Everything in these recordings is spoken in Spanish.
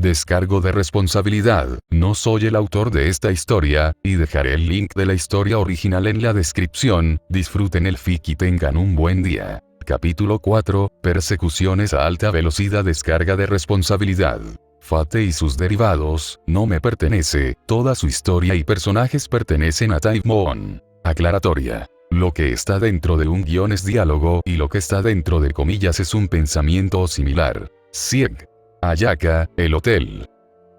Descargo de responsabilidad, no soy el autor de esta historia, y dejaré el link de la historia original en la descripción. Disfruten el fic y tengan un buen día. Capítulo 4, Persecuciones a alta velocidad. Descarga de responsabilidad. Fate y sus derivados, no me pertenece, toda su historia y personajes pertenecen a Type Moon. Aclaratoria. Lo que está dentro de un guión es diálogo y lo que está dentro de comillas es un pensamiento similar. Sieg. Ayaka, el hotel.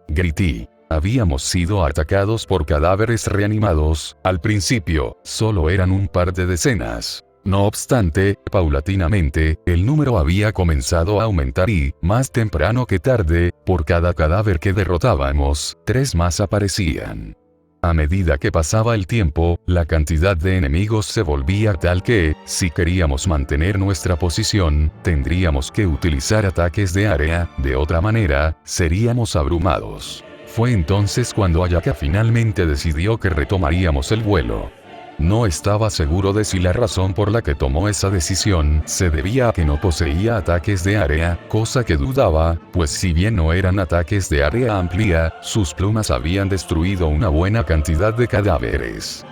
Grité. Habíamos sido atacados por cadáveres reanimados. Al principio, solo eran un par de decenas. No obstante, paulatinamente, el número había comenzado a aumentar y, más temprano que tarde, por cada cadáver que derrotábamos, 3 más aparecían. A medida que pasaba el tiempo, la cantidad de enemigos se volvía tal que, si queríamos mantener nuestra posición, tendríamos que utilizar ataques de área, de otra manera, seríamos abrumados. Fue entonces cuando Ayaka finalmente decidió que retomaríamos el vuelo. No estaba seguro de si la razón por la que tomó esa decisión se debía a que no poseía ataques de área, cosa que dudaba, pues si bien no eran ataques de área amplia, sus plumas habían destruido una buena cantidad de cadáveres.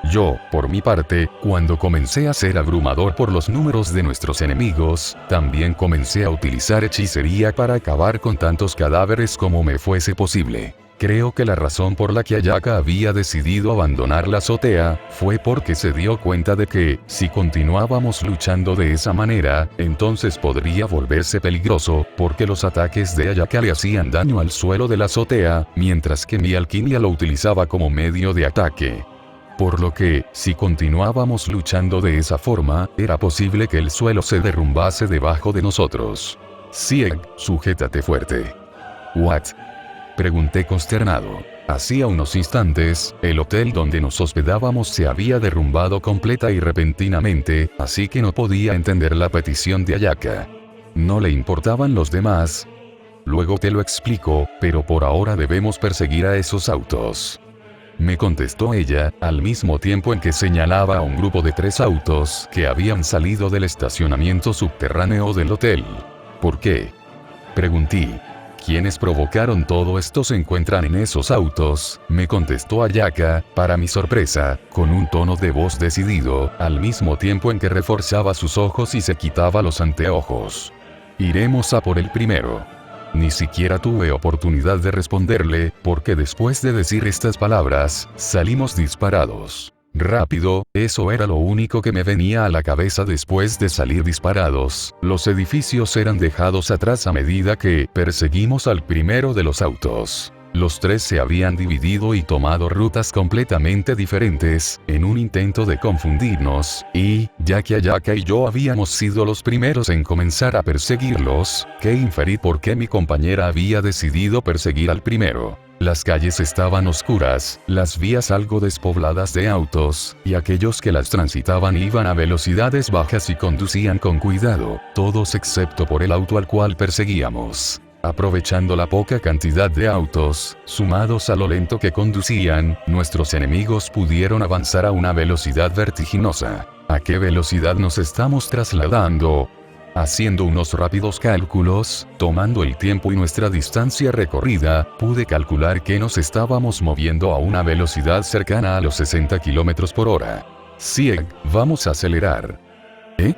Yo, por mi parte, cuando comencé a ser abrumador por los números de nuestros enemigos, también comencé a utilizar hechicería para acabar con tantos cadáveres como me fuese posible. Creo que la razón por la que Ayaka había decidido abandonar la azotea, fue porque se dio cuenta de que, si continuábamos luchando de esa manera, entonces podría volverse peligroso, porque los ataques de Ayaka le hacían daño al suelo de la azotea, mientras que mi alquimia lo utilizaba como medio de ataque. Por lo que, si continuábamos luchando de esa forma, era posible que el suelo se derrumbase debajo de nosotros. Sieg, sujétate fuerte. ¿What? Pregunté consternado. Hacía unos instantes, el hotel donde nos hospedábamos se había derrumbado completa y repentinamente, así que no podía entender la petición de Ayaka. No le importaban los demás. Luego te lo explico, pero por ahora debemos perseguir a esos autos. Me contestó ella, al mismo tiempo en que señalaba a un grupo de 3 autos que habían salido del estacionamiento subterráneo del hotel. ¿Por qué? Pregunté. Quienes provocaron todo esto se encuentran en esos autos, me contestó Ayaka, para mi sorpresa, con un tono de voz decidido, al mismo tiempo en que reforzaba sus ojos y se quitaba los anteojos. Iremos a por el primero. Ni siquiera tuve oportunidad de responderle, porque después de decir estas palabras, salimos disparados. Rápido, eso era lo único que me venía a la cabeza después de salir disparados. Los edificios eran dejados atrás a medida que perseguimos al primero de los autos. Los 3 se habían dividido y tomado rutas completamente diferentes, en un intento de confundirnos, y, ya que Ayaka y yo habíamos sido los primeros en comenzar a perseguirlos, que inferí por qué mi compañera había decidido perseguir al primero. Las calles estaban oscuras, las vías algo despobladas de autos, y aquellos que las transitaban iban a velocidades bajas y conducían con cuidado, todos excepto por el auto al cual perseguíamos. Aprovechando la poca cantidad de autos, sumados a lo lento que conducían, nuestros enemigos pudieron avanzar a una velocidad vertiginosa. ¿A qué velocidad nos estamos trasladando? Haciendo unos rápidos cálculos, tomando el tiempo y nuestra distancia recorrida, pude calcular que nos estábamos moviendo a una velocidad cercana a los 60 km por hora. Sieg, vamos a acelerar. ¿Eh?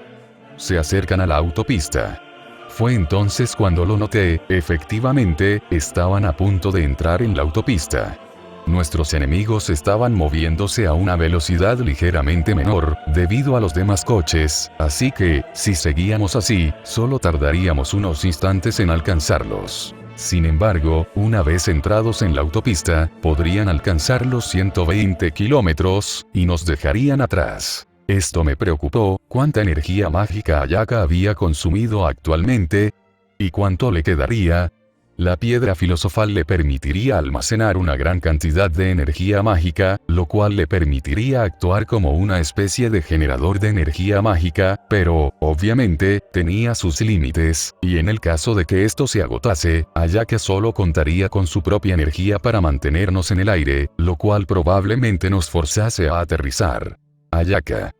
Se acercan a la autopista. Fue entonces cuando lo noté, efectivamente, estaban a punto de entrar en la autopista. Nuestros enemigos estaban moviéndose a una velocidad ligeramente menor, debido a los demás coches, así que, si seguíamos así, solo tardaríamos unos instantes en alcanzarlos. Sin embargo, una vez entrados en la autopista, podrían alcanzar los 120 kilómetros, y nos dejarían atrás. Esto me preocupó. ¿Cuánta energía mágica Ayaka había consumido actualmente? ¿Y cuánto le quedaría? La piedra filosofal le permitiría almacenar una gran cantidad de energía mágica, lo cual le permitiría actuar como una especie de generador de energía mágica, pero, obviamente, tenía sus límites, y en el caso de que esto se agotase, Ayaka solo contaría con su propia energía para mantenernos en el aire, lo cual probablemente nos forzase a aterrizar. Ayaka.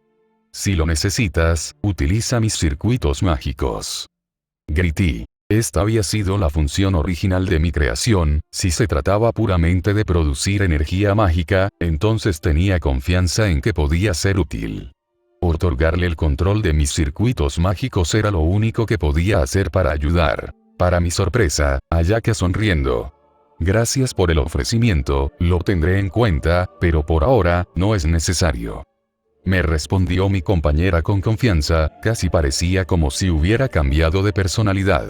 Si lo necesitas, utiliza mis circuitos mágicos. Grité. Esta había sido la función original de mi creación. Si se trataba puramente de producir energía mágica, entonces tenía confianza en que podía ser útil. Otorgarle el control de mis circuitos mágicos era lo único que podía hacer para ayudar. Para mi sorpresa, Ayaka sonriendo. Gracias por el ofrecimiento, lo tendré en cuenta, pero por ahora, no es necesario. Me respondió mi compañera con confianza, casi parecía como si hubiera cambiado de personalidad.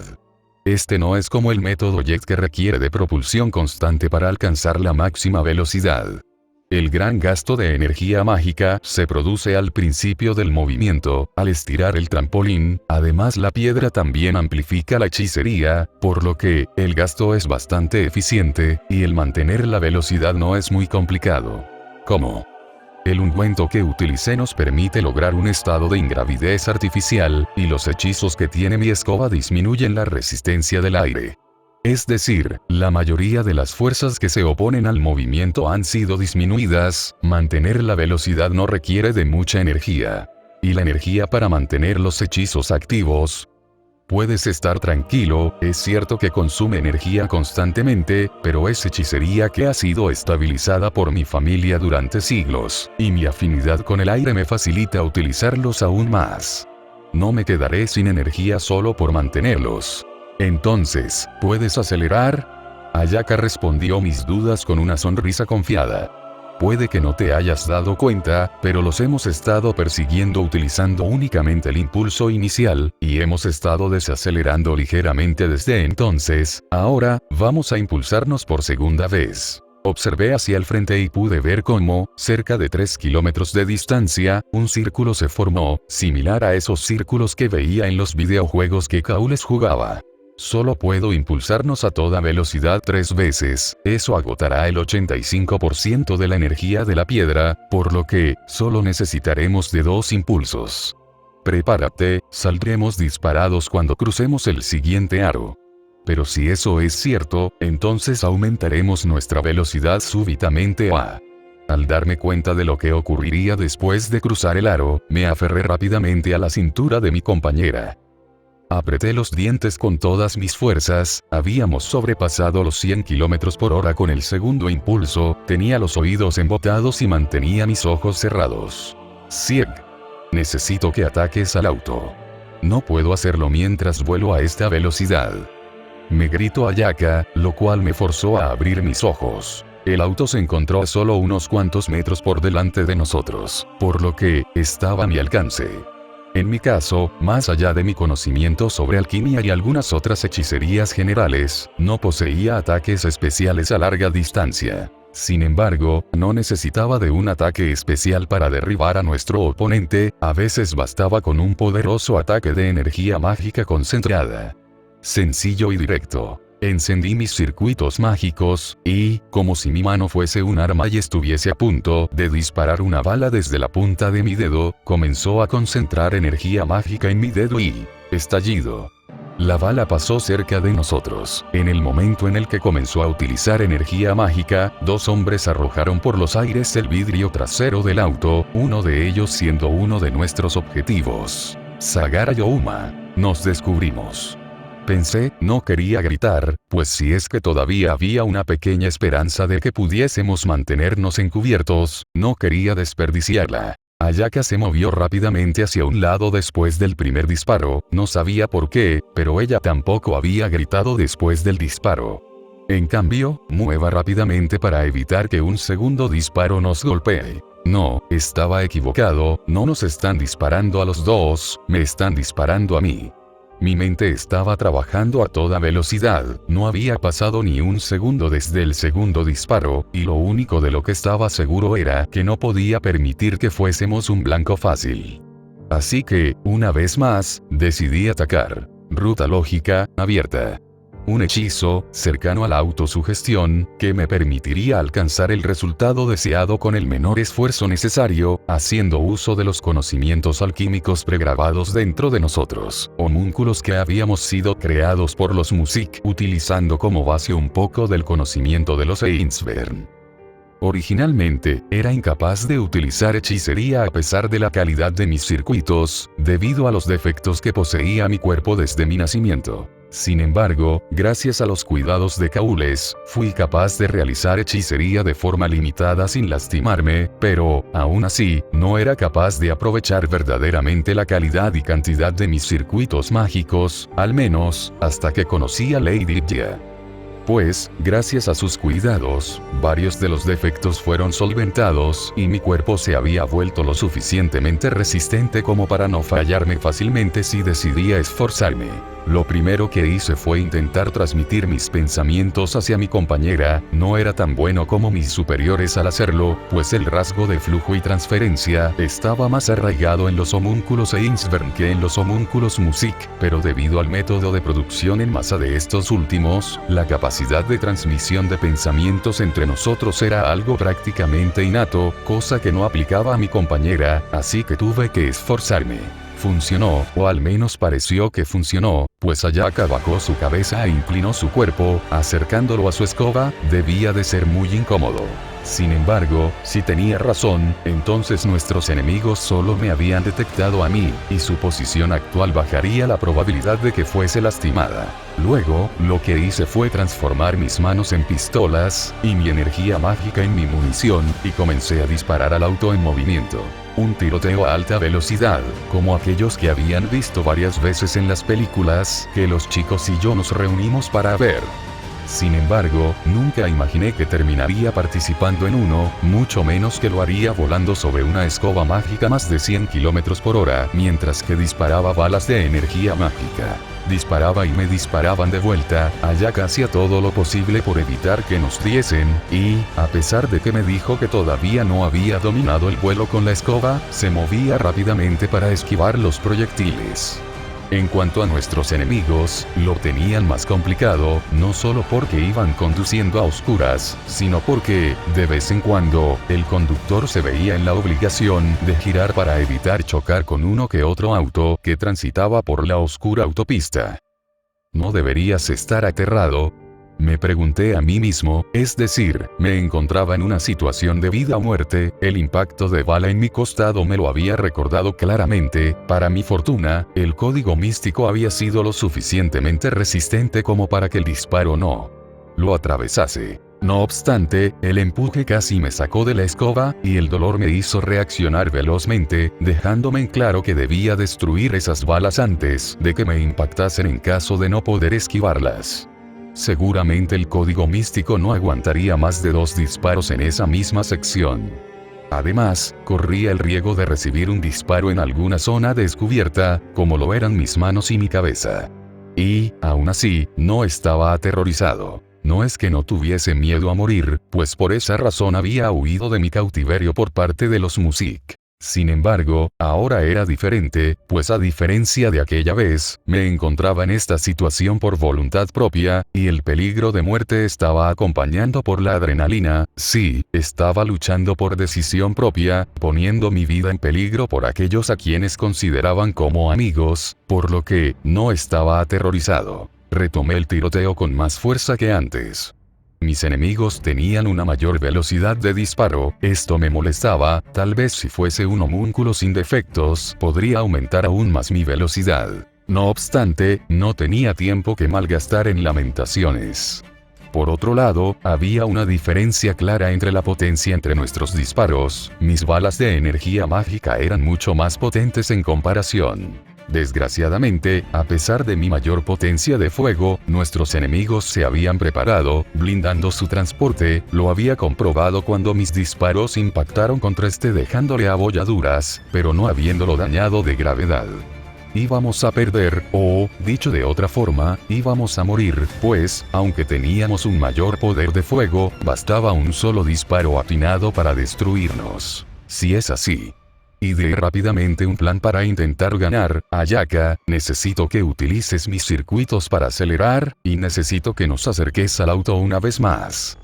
Este no es como el método Jet que requiere de propulsión constante para alcanzar la máxima velocidad. El gran gasto de energía mágica se produce al principio del movimiento, al estirar el trampolín. Además, la piedra también amplifica la hechicería, por lo que el gasto es bastante eficiente, y el mantener la velocidad no es muy complicado. ¿Cómo? El ungüento que utilicé nos permite lograr un estado de ingravidez artificial, y los hechizos que tiene mi escoba disminuyen la resistencia del aire. Es decir, la mayoría de las fuerzas que se oponen al movimiento han sido disminuidas. Mantener la velocidad no requiere de mucha energía. Y la energía para mantener los hechizos activos. Puedes estar tranquilo, es cierto que consume energía constantemente, pero es hechicería que ha sido estabilizada por mi familia durante siglos, y mi afinidad con el aire me facilita utilizarlos aún más. No me quedaré sin energía solo por mantenerlos. Entonces, ¿puedes acelerar? Ayaka respondió mis dudas con una sonrisa confiada. Puede que no te hayas dado cuenta, pero los hemos estado persiguiendo utilizando únicamente el impulso inicial, y hemos estado desacelerando ligeramente desde entonces. Ahora, vamos a impulsarnos por segunda vez. Observé hacia el frente y pude ver cómo, cerca de 3 kilómetros de distancia, un círculo se formó, similar a esos círculos que veía en los videojuegos que Kaules jugaba. Solo puedo impulsarnos a toda velocidad 3 veces, eso agotará el 85% de la energía de la piedra, por lo que, solo necesitaremos de 2 impulsos. Prepárate, saldremos disparados cuando crucemos el siguiente aro. Pero si eso es cierto, entonces aumentaremos nuestra velocidad súbitamente a... Al darme cuenta de lo que ocurriría después de cruzar el aro, me aferré rápidamente a la cintura de mi compañera. Apreté los dientes con todas mis fuerzas. Habíamos sobrepasado los 100 km por hora con el segundo impulso, tenía los oídos embotados y mantenía mis ojos cerrados. Sieg. Necesito que ataques al auto. No puedo hacerlo mientras vuelo a esta velocidad. Me gritó Ayaka, lo cual me forzó a abrir mis ojos. El auto se encontró a solo unos cuantos metros por delante de nosotros, por lo que, estaba a mi alcance. En mi caso, más allá de mi conocimiento sobre alquimia y algunas otras hechicerías generales, no poseía ataques especiales a larga distancia. Sin embargo, no necesitaba de un ataque especial para derribar a nuestro oponente, a veces bastaba con un poderoso ataque de energía mágica concentrada. Sencillo y directo. Encendí mis circuitos mágicos, y, como si mi mano fuese un arma y estuviese a punto de disparar una bala desde la punta de mi dedo, comenzó a concentrar energía mágica en mi dedo y... estallido. La bala pasó cerca de nosotros. En el momento en el que comenzó a utilizar energía mágica, 2 hombres arrojaron por los aires el vidrio trasero del auto, uno de ellos siendo uno de nuestros objetivos. Sagara Youma. Nos descubrimos. Pensé, no quería gritar, pues si es que todavía había una pequeña esperanza de que pudiésemos mantenernos encubiertos, no quería desperdiciarla. Ayaka se movió rápidamente hacia un lado después del primer disparo, no sabía por qué, pero ella tampoco había gritado después del disparo. En cambio, mueva rápidamente para evitar que un segundo disparo nos golpee. No, estaba equivocado, no nos están disparando a los dos, me están disparando a mí. Mi mente estaba trabajando a toda velocidad, no había pasado ni un segundo desde el segundo disparo, y lo único de lo que estaba seguro era que no podía permitir que fuésemos un blanco fácil. Así que, una vez más, decidí atacar. Ruta lógica, abierta. Un hechizo, cercano a la autosugestión, que me permitiría alcanzar el resultado deseado con el menor esfuerzo necesario, haciendo uso de los conocimientos alquímicos pregrabados dentro de nosotros, homúnculos que habíamos sido creados por los Music, utilizando como base un poco del conocimiento de los Einsvern. Originalmente, era incapaz de utilizar hechicería a pesar de la calidad de mis circuitos, debido a los defectos que poseía mi cuerpo desde mi nacimiento. Sin embargo, gracias a los cuidados de Kaules, fui capaz de realizar hechicería de forma limitada sin lastimarme, pero, aún así, no era capaz de aprovechar verdaderamente la calidad y cantidad de mis circuitos mágicos, al menos, hasta que conocí a Lady Jia. Pues, gracias a sus cuidados, varios de los defectos fueron solventados y mi cuerpo se había vuelto lo suficientemente resistente como para no fallarme fácilmente si decidía esforzarme. Lo primero que hice fue intentar transmitir mis pensamientos hacia mi compañera. No era tan bueno como mis superiores al hacerlo, pues el rasgo de flujo y transferencia estaba más arraigado en los homúnculos Einsvern que en los homúnculos Music, pero debido al método de producción en masa de estos últimos, la capacidad de transmisión de pensamientos entre nosotros era algo prácticamente innato, cosa que no aplicaba a mi compañera, así que tuve que esforzarme. Funcionó, o al menos pareció que funcionó, pues Ayaka bajó su cabeza e inclinó su cuerpo, acercándolo a su escoba. Debía de ser muy incómodo. Sin embargo, si tenía razón, entonces nuestros enemigos solo me habían detectado a mí, y su posición actual bajaría la probabilidad de que fuese lastimada. Luego, lo que hice fue transformar mis manos en pistolas, y mi energía mágica en mi munición, y comencé a disparar al auto en movimiento. Un tiroteo a alta velocidad, como aquellos que habían visto varias veces en las películas que los chicos y yo nos reunimos para ver. Sin embargo, nunca imaginé que terminaría participando en uno, mucho menos que lo haría volando sobre una escoba mágica más de 100 km por hora, mientras que disparaba balas de energía mágica. Disparaba y me disparaban de vuelta. Ayaka hacía todo lo posible por evitar que nos diesen, y, a pesar de que me dijo que todavía no había dominado el vuelo con la escoba, se movía rápidamente para esquivar los proyectiles. En cuanto a nuestros enemigos, lo tenían más complicado, no solo porque iban conduciendo a oscuras, sino porque, de vez en cuando, el conductor se veía en la obligación de girar para evitar chocar con uno que otro auto que transitaba por la oscura autopista. ¿No deberías estar aterrado?, me pregunté a mí mismo, es decir, me encontraba en una situación de vida o muerte. El impacto de bala en mi costado me lo había recordado claramente. Para mi fortuna, el código místico había sido lo suficientemente resistente como para que el disparo no lo atravesase. No obstante, el empuje casi me sacó de la escoba, y el dolor me hizo reaccionar velozmente, dejándome en claro que debía destruir esas balas antes de que me impactasen en caso de no poder esquivarlas. Seguramente el código místico no aguantaría más de 2 disparos en esa misma sección. Además, corría el riesgo de recibir un disparo en alguna zona descubierta, como lo eran mis manos y mi cabeza. Y, aún así, no estaba aterrorizado. No es que no tuviese miedo a morir, pues por esa razón había huido de mi cautiverio por parte de los Music. Sin embargo, ahora era diferente, pues a diferencia de aquella vez, me encontraba en esta situación por voluntad propia, y el peligro de muerte estaba acompañando por la adrenalina. Sí, estaba luchando por decisión propia, poniendo mi vida en peligro por aquellos a quienes consideraban como amigos, por lo que, no estaba aterrorizado. Retomé el tiroteo con más fuerza que antes. Mis enemigos tenían una mayor velocidad de disparo. Esto me molestaba. Tal vez si fuese un homúnculo sin defectos, podría aumentar aún más mi velocidad. No obstante, no tenía tiempo que malgastar en lamentaciones. Por otro lado, había una diferencia clara entre la potencia entre nuestros disparos. Mis balas de energía mágica eran mucho más potentes en comparación. Desgraciadamente, a pesar de mi mayor potencia de fuego, nuestros enemigos se habían preparado, blindando su transporte. Lo había comprobado cuando mis disparos impactaron contra este dejándole abolladuras, pero no habiéndolo dañado de gravedad. Íbamos a perder, o, dicho de otra forma, íbamos a morir, pues, aunque teníamos un mayor poder de fuego, bastaba un solo disparo atinado para destruirnos. Si es así, ideé rápidamente un plan para intentar ganar. Ayaka, necesito que utilices mis circuitos para acelerar, y necesito que nos acerques al auto una vez más.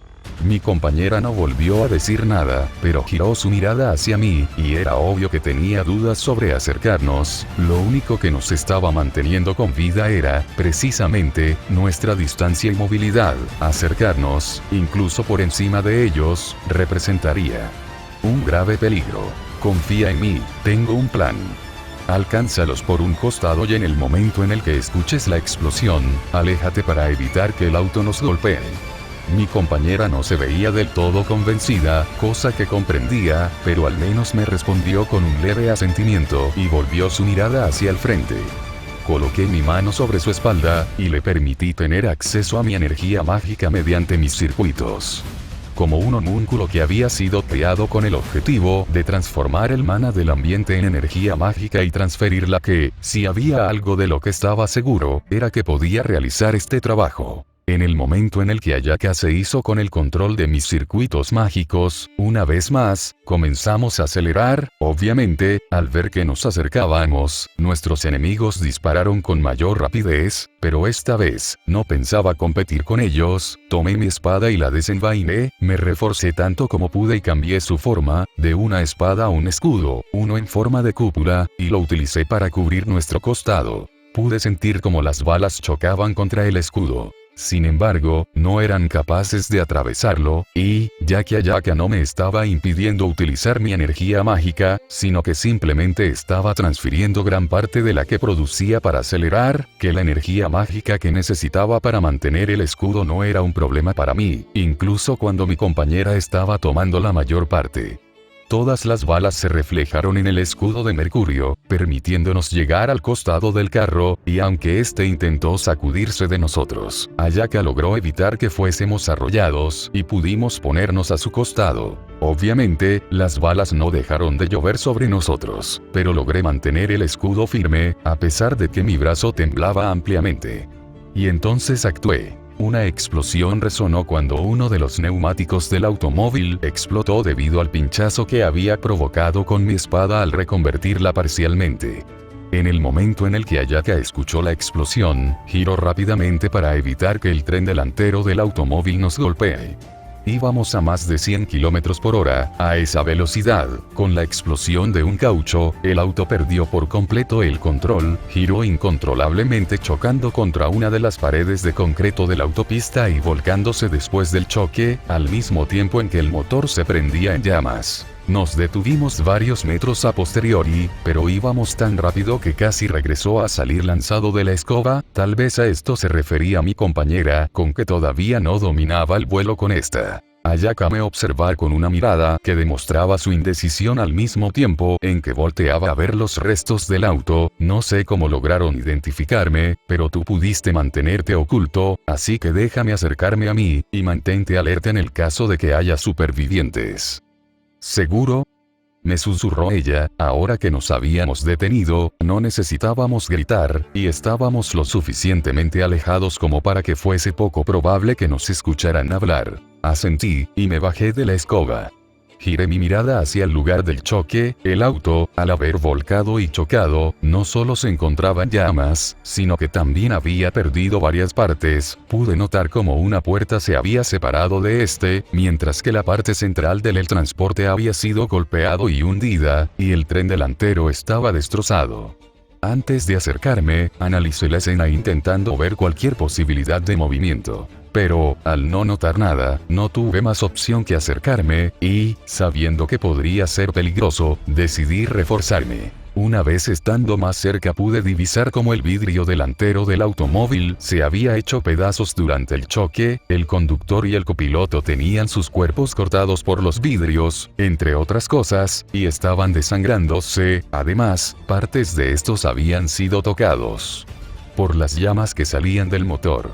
Mi compañera no volvió a decir nada, pero giró su mirada hacia mí, y era obvio que tenía dudas sobre acercarnos. Lo único que nos estaba manteniendo con vida era, precisamente, nuestra distancia y movilidad. Acercarnos, incluso por encima de ellos, representaría un grave peligro. Confía en mí, tengo un plan. Alcánzalos por un costado y en el momento en el que escuches la explosión, aléjate para evitar que el auto nos golpee. Mi compañera no se veía del todo convencida, cosa que comprendía, pero al menos me respondió con un leve asentimiento y volvió su mirada hacia el frente. Coloqué mi mano sobre su espalda, y le permití tener acceso a mi energía mágica mediante mis circuitos. Como un homúnculo que había sido creado con el objetivo de transformar el mana del ambiente en energía mágica y transferirla que, si había algo de lo que estaba seguro, era que podía realizar este trabajo. En el momento en el que Ayaka se hizo con el control de mis circuitos mágicos, una vez más, comenzamos a acelerar. Obviamente, al ver que nos acercábamos, nuestros enemigos dispararon con mayor rapidez, pero esta vez, no pensaba competir con ellos. Tomé mi espada y la desenvainé, me reforcé tanto como pude y cambié su forma, de una espada a un escudo, uno en forma de cúpula, y lo utilicé para cubrir nuestro costado. Pude sentir como las balas chocaban contra el escudo. Sin embargo, no eran capaces de atravesarlo, y, ya que Ayaka no me estaba impidiendo utilizar mi energía mágica, sino que simplemente estaba transfiriendo gran parte de la que producía para acelerar, que la energía mágica que necesitaba para mantener el escudo no era un problema para mí, incluso cuando mi compañera estaba tomando la mayor parte. Todas las balas se reflejaron en el escudo de Mercurio, permitiéndonos llegar al costado del carro, y aunque este intentó sacudirse de nosotros, Ayaka logró evitar que fuésemos arrollados, y pudimos ponernos a su costado. Obviamente, las balas no dejaron de llover sobre nosotros, pero logré mantener el escudo firme, a pesar de que mi brazo temblaba ampliamente. Y entonces actué. Una explosión resonó cuando uno de los neumáticos del automóvil explotó debido al pinchazo que había provocado con mi espada al reconvertirla parcialmente. En el momento en el que Ayaka escuchó la explosión, giró rápidamente para evitar que el tren delantero del automóvil nos golpee. Íbamos a más de 100 km por hora, a esa velocidad. Con la explosión de un caucho, el auto perdió por completo el control, giró incontrolablemente chocando contra una de las paredes de concreto de la autopista y volcándose después del choque, al mismo tiempo en que el motor se prendía en llamas. Nos detuvimos varios metros a posteriori, pero íbamos tan rápido que casi regresó a salir lanzado de la escoba. Tal vez a esto se refería mi compañera, con que todavía no dominaba el vuelo con esta. Ayaka me observaba con una mirada que demostraba su indecisión al mismo tiempo en que volteaba a ver los restos del auto. No sé cómo lograron identificarme, pero tú pudiste mantenerte oculto, así que déjame acercarme a mí, y mantente alerta en el caso de que haya supervivientes. ¿Seguro?, me susurró ella. Ahora que nos habíamos detenido, no necesitábamos gritar, y estábamos lo suficientemente alejados como para que fuese poco probable que nos escucharan hablar. Asentí, y me bajé de la escoba. Giré mi mirada hacia el lugar del choque. El auto, al haber volcado y chocado, no solo se encontraba en llamas, sino que también había perdido varias partes. Pude notar cómo una puerta se había separado de este, mientras que la parte central del transporte había sido golpeado y hundida, y el tren delantero estaba destrozado. Antes de acercarme, analicé la escena intentando ver cualquier posibilidad de movimiento. Pero, al no notar nada, no tuve más opción que acercarme, y, sabiendo que podría ser peligroso, decidí reforzarme. Una vez estando más cerca pude divisar cómo el vidrio delantero del automóvil se había hecho pedazos durante el choque. El conductor y el copiloto tenían sus cuerpos cortados por los vidrios, entre otras cosas, y estaban desangrándose. Además, partes de estos habían sido tocados por las llamas que salían del motor.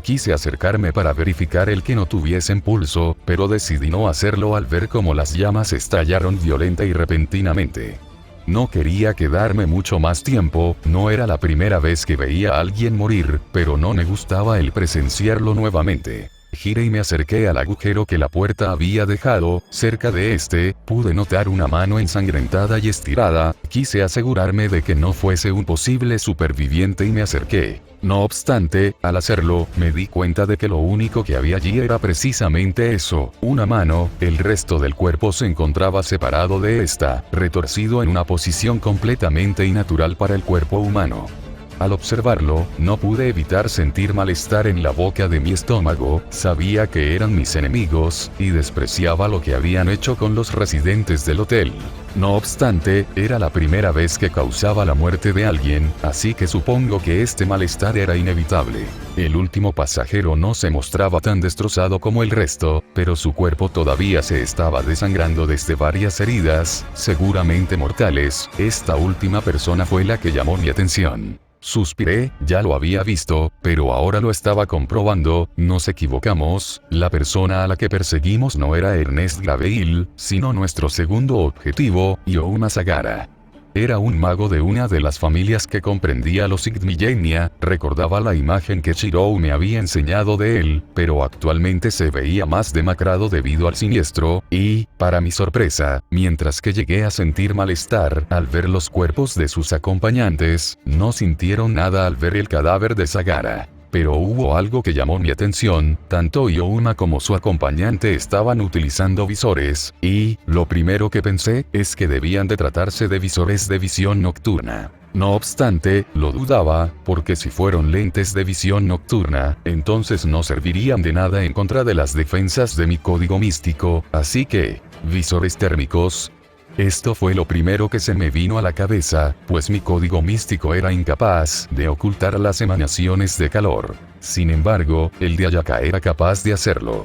Quise acercarme para verificar el que no tuviesen pulso, pero decidí no hacerlo al ver cómo las llamas estallaron violenta y repentinamente. No quería quedarme mucho más tiempo. No era la primera vez que veía a alguien morir, pero no me gustaba el presenciarlo nuevamente. Giré y me acerqué al agujero que la puerta había dejado. Cerca de este, pude notar una mano ensangrentada y estirada. Quise asegurarme de que no fuese un posible superviviente y me acerqué. No obstante, al hacerlo, me di cuenta de que lo único que había allí era precisamente eso, una mano. El resto del cuerpo se encontraba separado de esta, retorcido en una posición completamente innatural para el cuerpo humano. Al observarlo, no pude evitar sentir malestar en la boca de mi estómago, sabía que eran mis enemigos, y despreciaba lo que habían hecho con los residentes del hotel. No obstante, era la primera vez que causaba la muerte de alguien, así que supongo que este malestar era inevitable. El último pasajero no se mostraba tan destrozado como el resto, pero su cuerpo todavía se estaba desangrando desde varias heridas, seguramente mortales. Esta última persona fue la que llamó mi atención. Suspiré, ya lo había visto, pero ahora lo estaba comprobando. Nos equivocamos, la persona a la que perseguimos no era Ernest Gaveil, sino nuestro segundo objetivo, Youma Sagara. Era un mago de una de las familias que comprendía los Igmillenia, recordaba la imagen que Shirou me había enseñado de él, pero actualmente se veía más demacrado debido al siniestro, y, para mi sorpresa, mientras que llegué a sentir malestar al ver los cuerpos de sus acompañantes, no sintieron nada al ver el cadáver de Sagara. Pero hubo algo que llamó mi atención, tanto Youma como su acompañante estaban utilizando visores, y, lo primero que pensé, es que debían de tratarse de visores de visión nocturna. No obstante, lo dudaba, porque si fueron lentes de visión nocturna, entonces no servirían de nada en contra de las defensas de mi código místico, así que, visores térmicos. Esto fue lo primero que se me vino a la cabeza, pues mi código místico era incapaz de ocultar las emanaciones de calor. Sin embargo, el de Ayaka era capaz de hacerlo.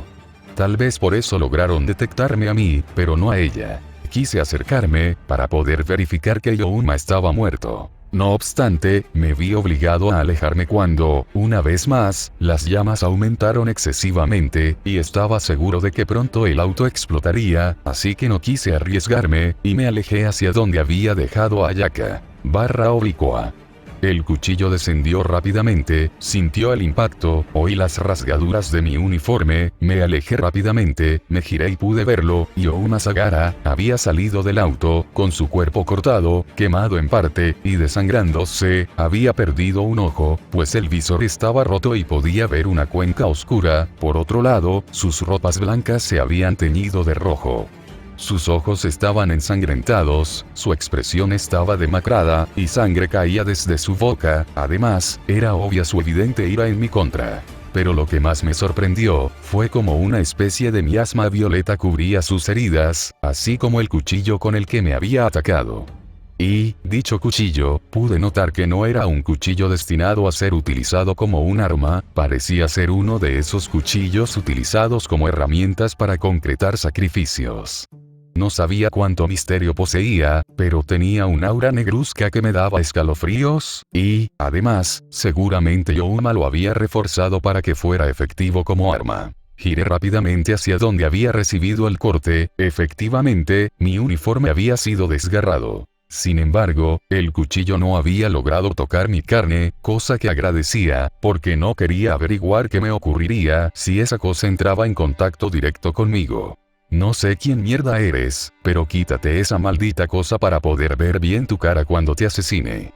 Tal vez por eso lograron detectarme a mí, pero no a ella. Quise acercarme, para poder verificar que Youma estaba muerto. No obstante, me vi obligado a alejarme cuando, una vez más, las llamas aumentaron excesivamente, y estaba seguro de que pronto el auto explotaría, así que no quise arriesgarme, y me alejé hacia donde había dejado a Ayaka. /oblicua. El cuchillo descendió rápidamente, sintió el impacto, oí las rasgaduras de mi uniforme, me alejé rápidamente, me giré y pude verlo. Youma Sagara había salido del auto, con su cuerpo cortado, quemado en parte, y desangrándose. Había perdido un ojo, pues el visor estaba roto y podía ver una cuenca oscura. Por otro lado, sus ropas blancas se habían teñido de rojo. Sus ojos estaban ensangrentados, su expresión estaba demacrada, y sangre caía desde su boca. Además, era obvia su evidente ira en mi contra. Pero lo que más me sorprendió, fue como una especie de miasma violeta cubría sus heridas, así como el cuchillo con el que me había atacado. Y, dicho cuchillo, pude notar que no era un cuchillo destinado a ser utilizado como un arma, parecía ser uno de esos cuchillos utilizados como herramientas para concretar sacrificios. No sabía cuánto misterio poseía, pero tenía un aura negruzca que me daba escalofríos, y, además, seguramente Youma lo había reforzado para que fuera efectivo como arma. Giré rápidamente hacia donde había recibido el corte. Efectivamente, mi uniforme había sido desgarrado. Sin embargo, el cuchillo no había logrado tocar mi carne, cosa que agradecía, porque no quería averiguar qué me ocurriría si esa cosa entraba en contacto directo conmigo. No sé quién mierda eres, pero quítate esa maldita cosa para poder ver bien tu cara cuando te asesine.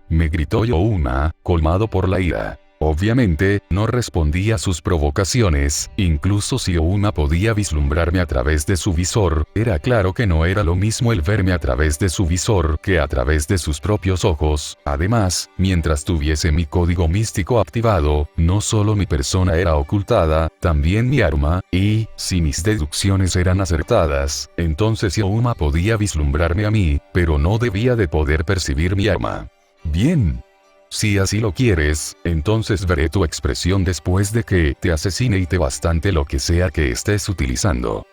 Me gritó Youma, colmado por la ira. Obviamente, no respondí a sus provocaciones, incluso si Youma podía vislumbrarme a través de su visor, era claro que no era lo mismo el verme a través de su visor que a través de sus propios ojos. Además, mientras tuviese mi código místico activado, no solo mi persona era ocultada, también mi arma, y, si mis deducciones eran acertadas, entonces Youma podía vislumbrarme a mí, pero no debía de poder percibir mi arma. Bien. Si así lo quieres, entonces veré tu expresión después de que te asesine y te bastante lo que sea que estés utilizando.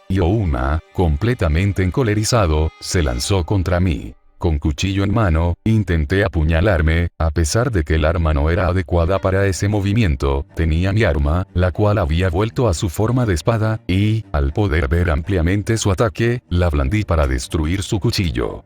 Youma, completamente encolerizado, se lanzó contra mí. Con cuchillo en mano, intenté apuñalarme, a pesar de que el arma no era adecuada para ese movimiento, tenía mi arma, la cual había vuelto a su forma de espada, y, al poder ver ampliamente su ataque, la blandí para destruir su cuchillo.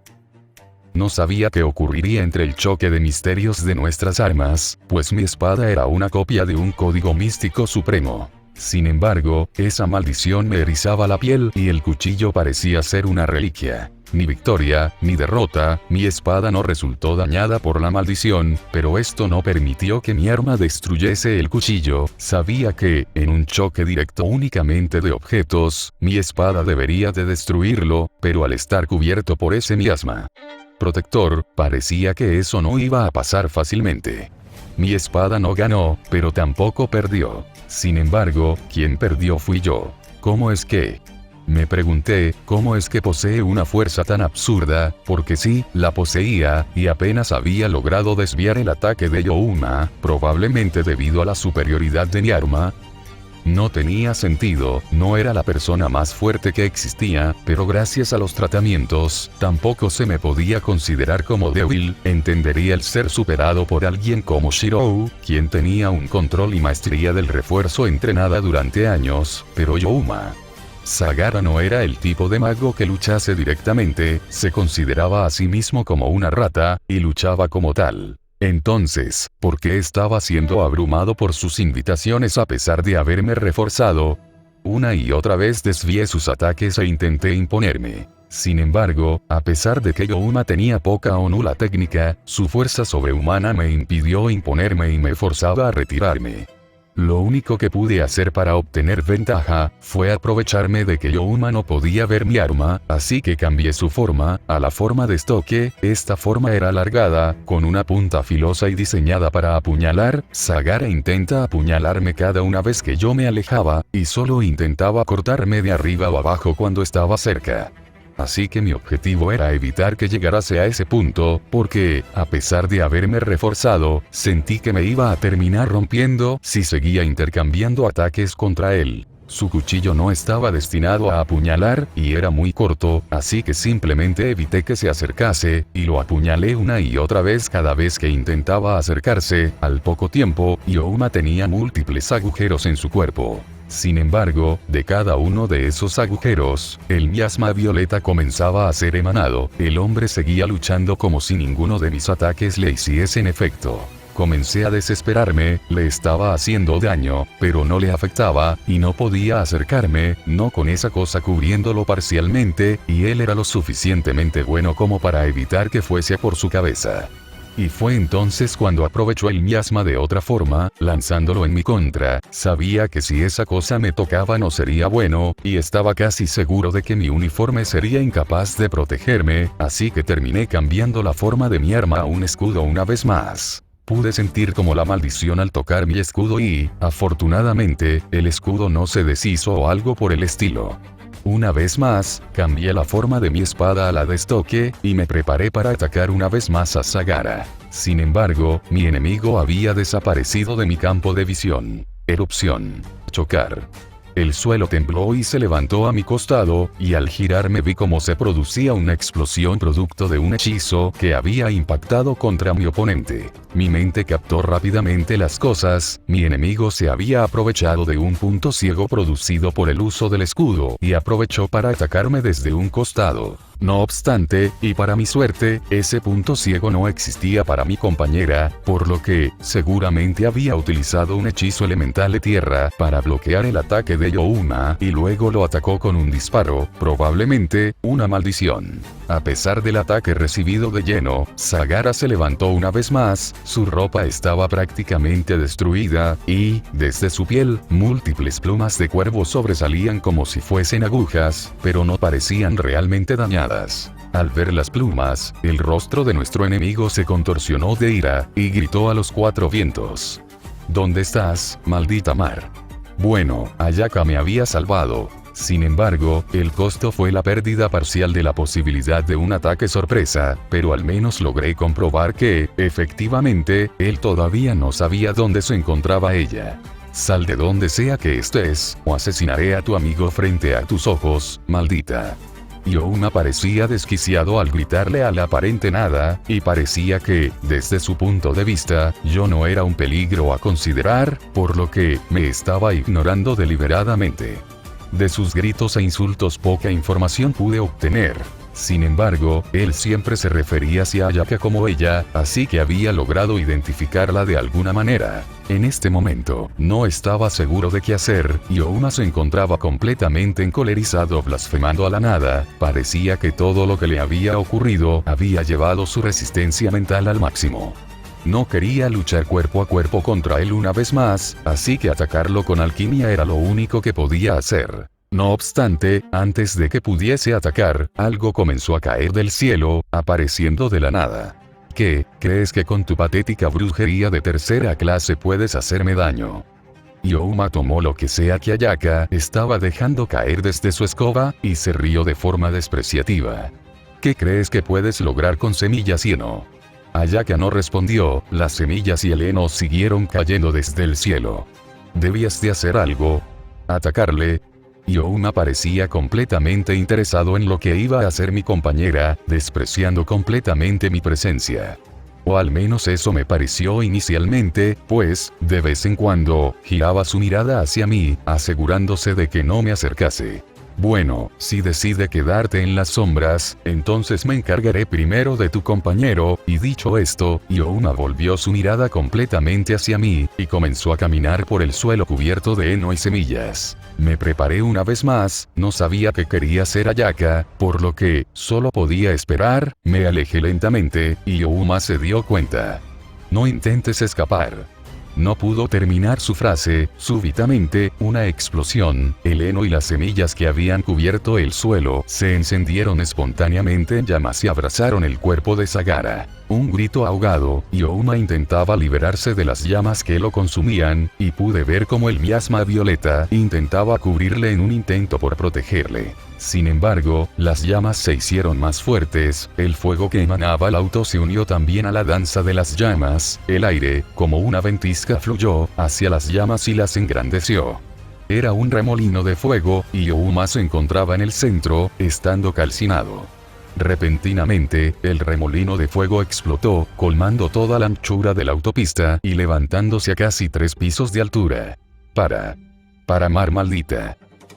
No sabía qué ocurriría entre el choque de misterios de nuestras armas, pues mi espada era una copia de un código místico supremo. Sin embargo, esa maldición me erizaba la piel y el cuchillo parecía ser una reliquia. Ni victoria, ni derrota, mi espada no resultó dañada por la maldición, pero esto no permitió que mi arma destruyese el cuchillo. Sabía que, en un choque directo únicamente de objetos, mi espada debería de destruirlo, pero al estar cubierto por ese miasma, protector, parecía que eso no iba a pasar fácilmente. Mi espada no ganó, pero tampoco perdió. Sin embargo, quien perdió fui yo. ¿Cómo es que? Me pregunté, ¿cómo es que posee una fuerza tan absurda? Porque sí, la poseía, y apenas había logrado desviar el ataque de Youma, probablemente debido a la superioridad de mi arma. No tenía sentido, no era la persona más fuerte que existía, pero gracias a los tratamientos, tampoco se me podía considerar como débil, entendería el ser superado por alguien como Shirou, quien tenía un control y maestría del refuerzo entrenada durante años, pero Youma. Sagara no era el tipo de mago que luchase directamente, se consideraba a sí mismo como una rata, y luchaba como tal. Entonces, ¿por qué estaba siendo abrumado por sus invitaciones a pesar de haberme reforzado? Una y otra vez desvié sus ataques e intenté imponerme. Sin embargo, a pesar de que Youma tenía poca o nula técnica, su fuerza sobrehumana me impidió imponerme y me forzaba a retirarme. Lo único que pude hacer para obtener ventaja, fue aprovecharme de que Youma no podía ver mi arma, así que cambié su forma, a la forma de estoque. Esta forma era alargada, con una punta filosa y diseñada para apuñalar. Sagara intenta apuñalarme cada una vez que yo me alejaba, y solo intentaba cortarme de arriba o abajo cuando estaba cerca. Así que mi objetivo era evitar que llegase a ese punto, porque, a pesar de haberme reforzado, sentí que me iba a terminar rompiendo si seguía intercambiando ataques contra él. Su cuchillo no estaba destinado a apuñalar, y era muy corto, así que simplemente evité que se acercase, y lo apuñalé una y otra vez cada vez que intentaba acercarse. Al poco tiempo, Youma tenía múltiples agujeros en su cuerpo. Sin embargo, de cada uno de esos agujeros, el miasma violeta comenzaba a ser emanado. El hombre seguía luchando como si ninguno de mis ataques le hiciesen efecto. Comencé a desesperarme, le estaba haciendo daño, pero no le afectaba, y no podía acercarme, no con esa cosa cubriéndolo parcialmente, y él era lo suficientemente bueno como para evitar que fuese por su cabeza. Y fue entonces cuando aprovechó el miasma de otra forma, lanzándolo en mi contra. Sabía que si esa cosa me tocaba no sería bueno, y estaba casi seguro de que mi uniforme sería incapaz de protegerme, así que terminé cambiando la forma de mi arma a un escudo una vez más. Pude sentir como la maldición al tocar mi escudo y, afortunadamente, el escudo no se deshizo o algo por el estilo. Una vez más, cambié la forma de mi espada a la de estoque, y me preparé para atacar una vez más a Sagara. Sin embargo, mi enemigo había desaparecido de mi campo de visión. Erupción. Chocar. El suelo tembló y se levantó a mi costado, y al girarme vi cómo se producía una explosión producto de un hechizo que había impactado contra mi oponente. Mi mente captó rápidamente las cosas. Mi enemigo se había aprovechado de un punto ciego producido por el uso del escudo, y aprovechó para atacarme desde un costado. No obstante, y para mi suerte, ese punto ciego no existía para mi compañera, por lo que, seguramente había utilizado un hechizo elemental de tierra para bloquear el ataque de Youma, y luego lo atacó con un disparo, probablemente, una maldición. A pesar del ataque recibido de lleno, Sagara se levantó una vez más, su ropa estaba prácticamente destruida, y, desde su piel, múltiples plumas de cuervo sobresalían como si fuesen agujas, pero no parecían realmente dañadas. Al ver las plumas, el rostro de nuestro enemigo se contorsionó de ira, y gritó a los cuatro vientos: ¿Dónde estás, maldita mar? Bueno, Ayaka me había salvado. Sin embargo, el costo fue la pérdida parcial de la posibilidad de un ataque sorpresa, pero al menos logré comprobar que, efectivamente, él todavía no sabía dónde se encontraba ella. Sal de donde sea que estés, o asesinaré a tu amigo frente a tus ojos, maldita. Youma parecía desquiciado al gritarle a la aparente nada, y parecía que, desde su punto de vista, yo no era un peligro a considerar, por lo que, me estaba ignorando deliberadamente. De sus gritos e insultos poca información pude obtener. Sin embargo, él siempre se refería hacia Ayaka como ella, así que había logrado identificarla de alguna manera. En este momento, no estaba seguro de qué hacer. Youma se encontraba completamente encolerizado, blasfemando a la nada. Parecía que todo lo que le había ocurrido había llevado su resistencia mental al máximo. No quería luchar cuerpo a cuerpo contra él una vez más, así que atacarlo con alquimia era lo único que podía hacer. No obstante, antes de que pudiese atacar, algo comenzó a caer del cielo, apareciendo de la nada. ¿Qué, crees que con tu patética brujería de tercera clase puedes hacerme daño? Youma tomó lo que sea que Ayaka estaba dejando caer desde su escoba, y se rió de forma despreciativa. ¿Qué crees que puedes lograr con semillas y heno? Ayaka no respondió, las semillas y el heno siguieron cayendo desde el cielo. ¿Debías de hacer algo? ¿Atacarle? Youma parecía completamente interesado en lo que iba a hacer mi compañera, despreciando completamente mi presencia. O al menos eso me pareció inicialmente, pues, de vez en cuando, giraba su mirada hacia mí, asegurándose de que no me acercase. Bueno, si decide quedarte en las sombras, entonces me encargaré primero de tu compañero, y dicho esto, Youma volvió su mirada completamente hacia mí, y comenzó a caminar por el suelo cubierto de heno y semillas. Me preparé una vez más, no sabía que quería ser Ayaka, por lo que, solo podía esperar, me alejé lentamente, y Youma se dio cuenta. No intentes escapar. No pudo terminar su frase, súbitamente, una explosión, el heno y las semillas que habían cubierto el suelo, se encendieron espontáneamente en llamas y abrazaron el cuerpo de Sagara. Un grito ahogado, Youma intentaba liberarse de las llamas que lo consumían, y pude ver cómo el miasma violeta intentaba cubrirle en un intento por protegerle. Sin embargo, las llamas se hicieron más fuertes, el fuego que emanaba el auto se unió también a la danza de las llamas, el aire, como una ventisca fluyó hacia las llamas y las engrandeció. Era un remolino de fuego, y Youma se encontraba en el centro, estando calcinado. Repentinamente, el remolino de fuego explotó, colmando toda la anchura de la autopista y levantándose a casi 3 pisos de altura. Para mar maldita.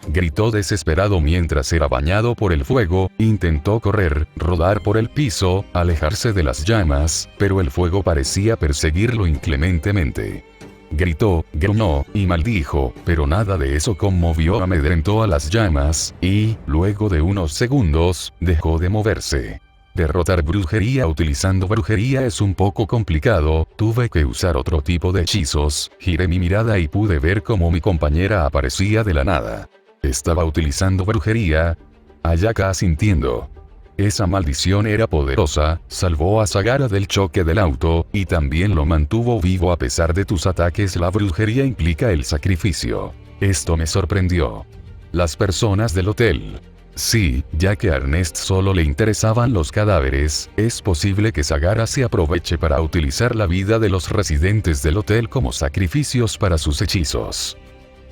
Gritó desesperado mientras era bañado por el fuego, intentó correr, rodar por el piso, alejarse de las llamas, pero el fuego parecía perseguirlo inclementemente. Gritó, gruñó, y maldijo, pero nada de eso conmovió o amedrentó a las llamas, y, luego de unos segundos, dejó de moverse. Derrotar brujería utilizando brujería es un poco complicado, tuve que usar otro tipo de hechizos, giré mi mirada y pude ver cómo mi compañera aparecía de la nada. ¿Estaba utilizando brujería? Ayaka asintiendo. Esa maldición era poderosa, salvó a Sagara del choque del auto, y también lo mantuvo vivo a pesar de tus ataques. La brujería implica el sacrificio. Esto me sorprendió. Las personas del hotel. Sí, ya que a Ernest solo le interesaban los cadáveres, es posible que Sagara se aproveche para utilizar la vida de los residentes del hotel como sacrificios para sus hechizos.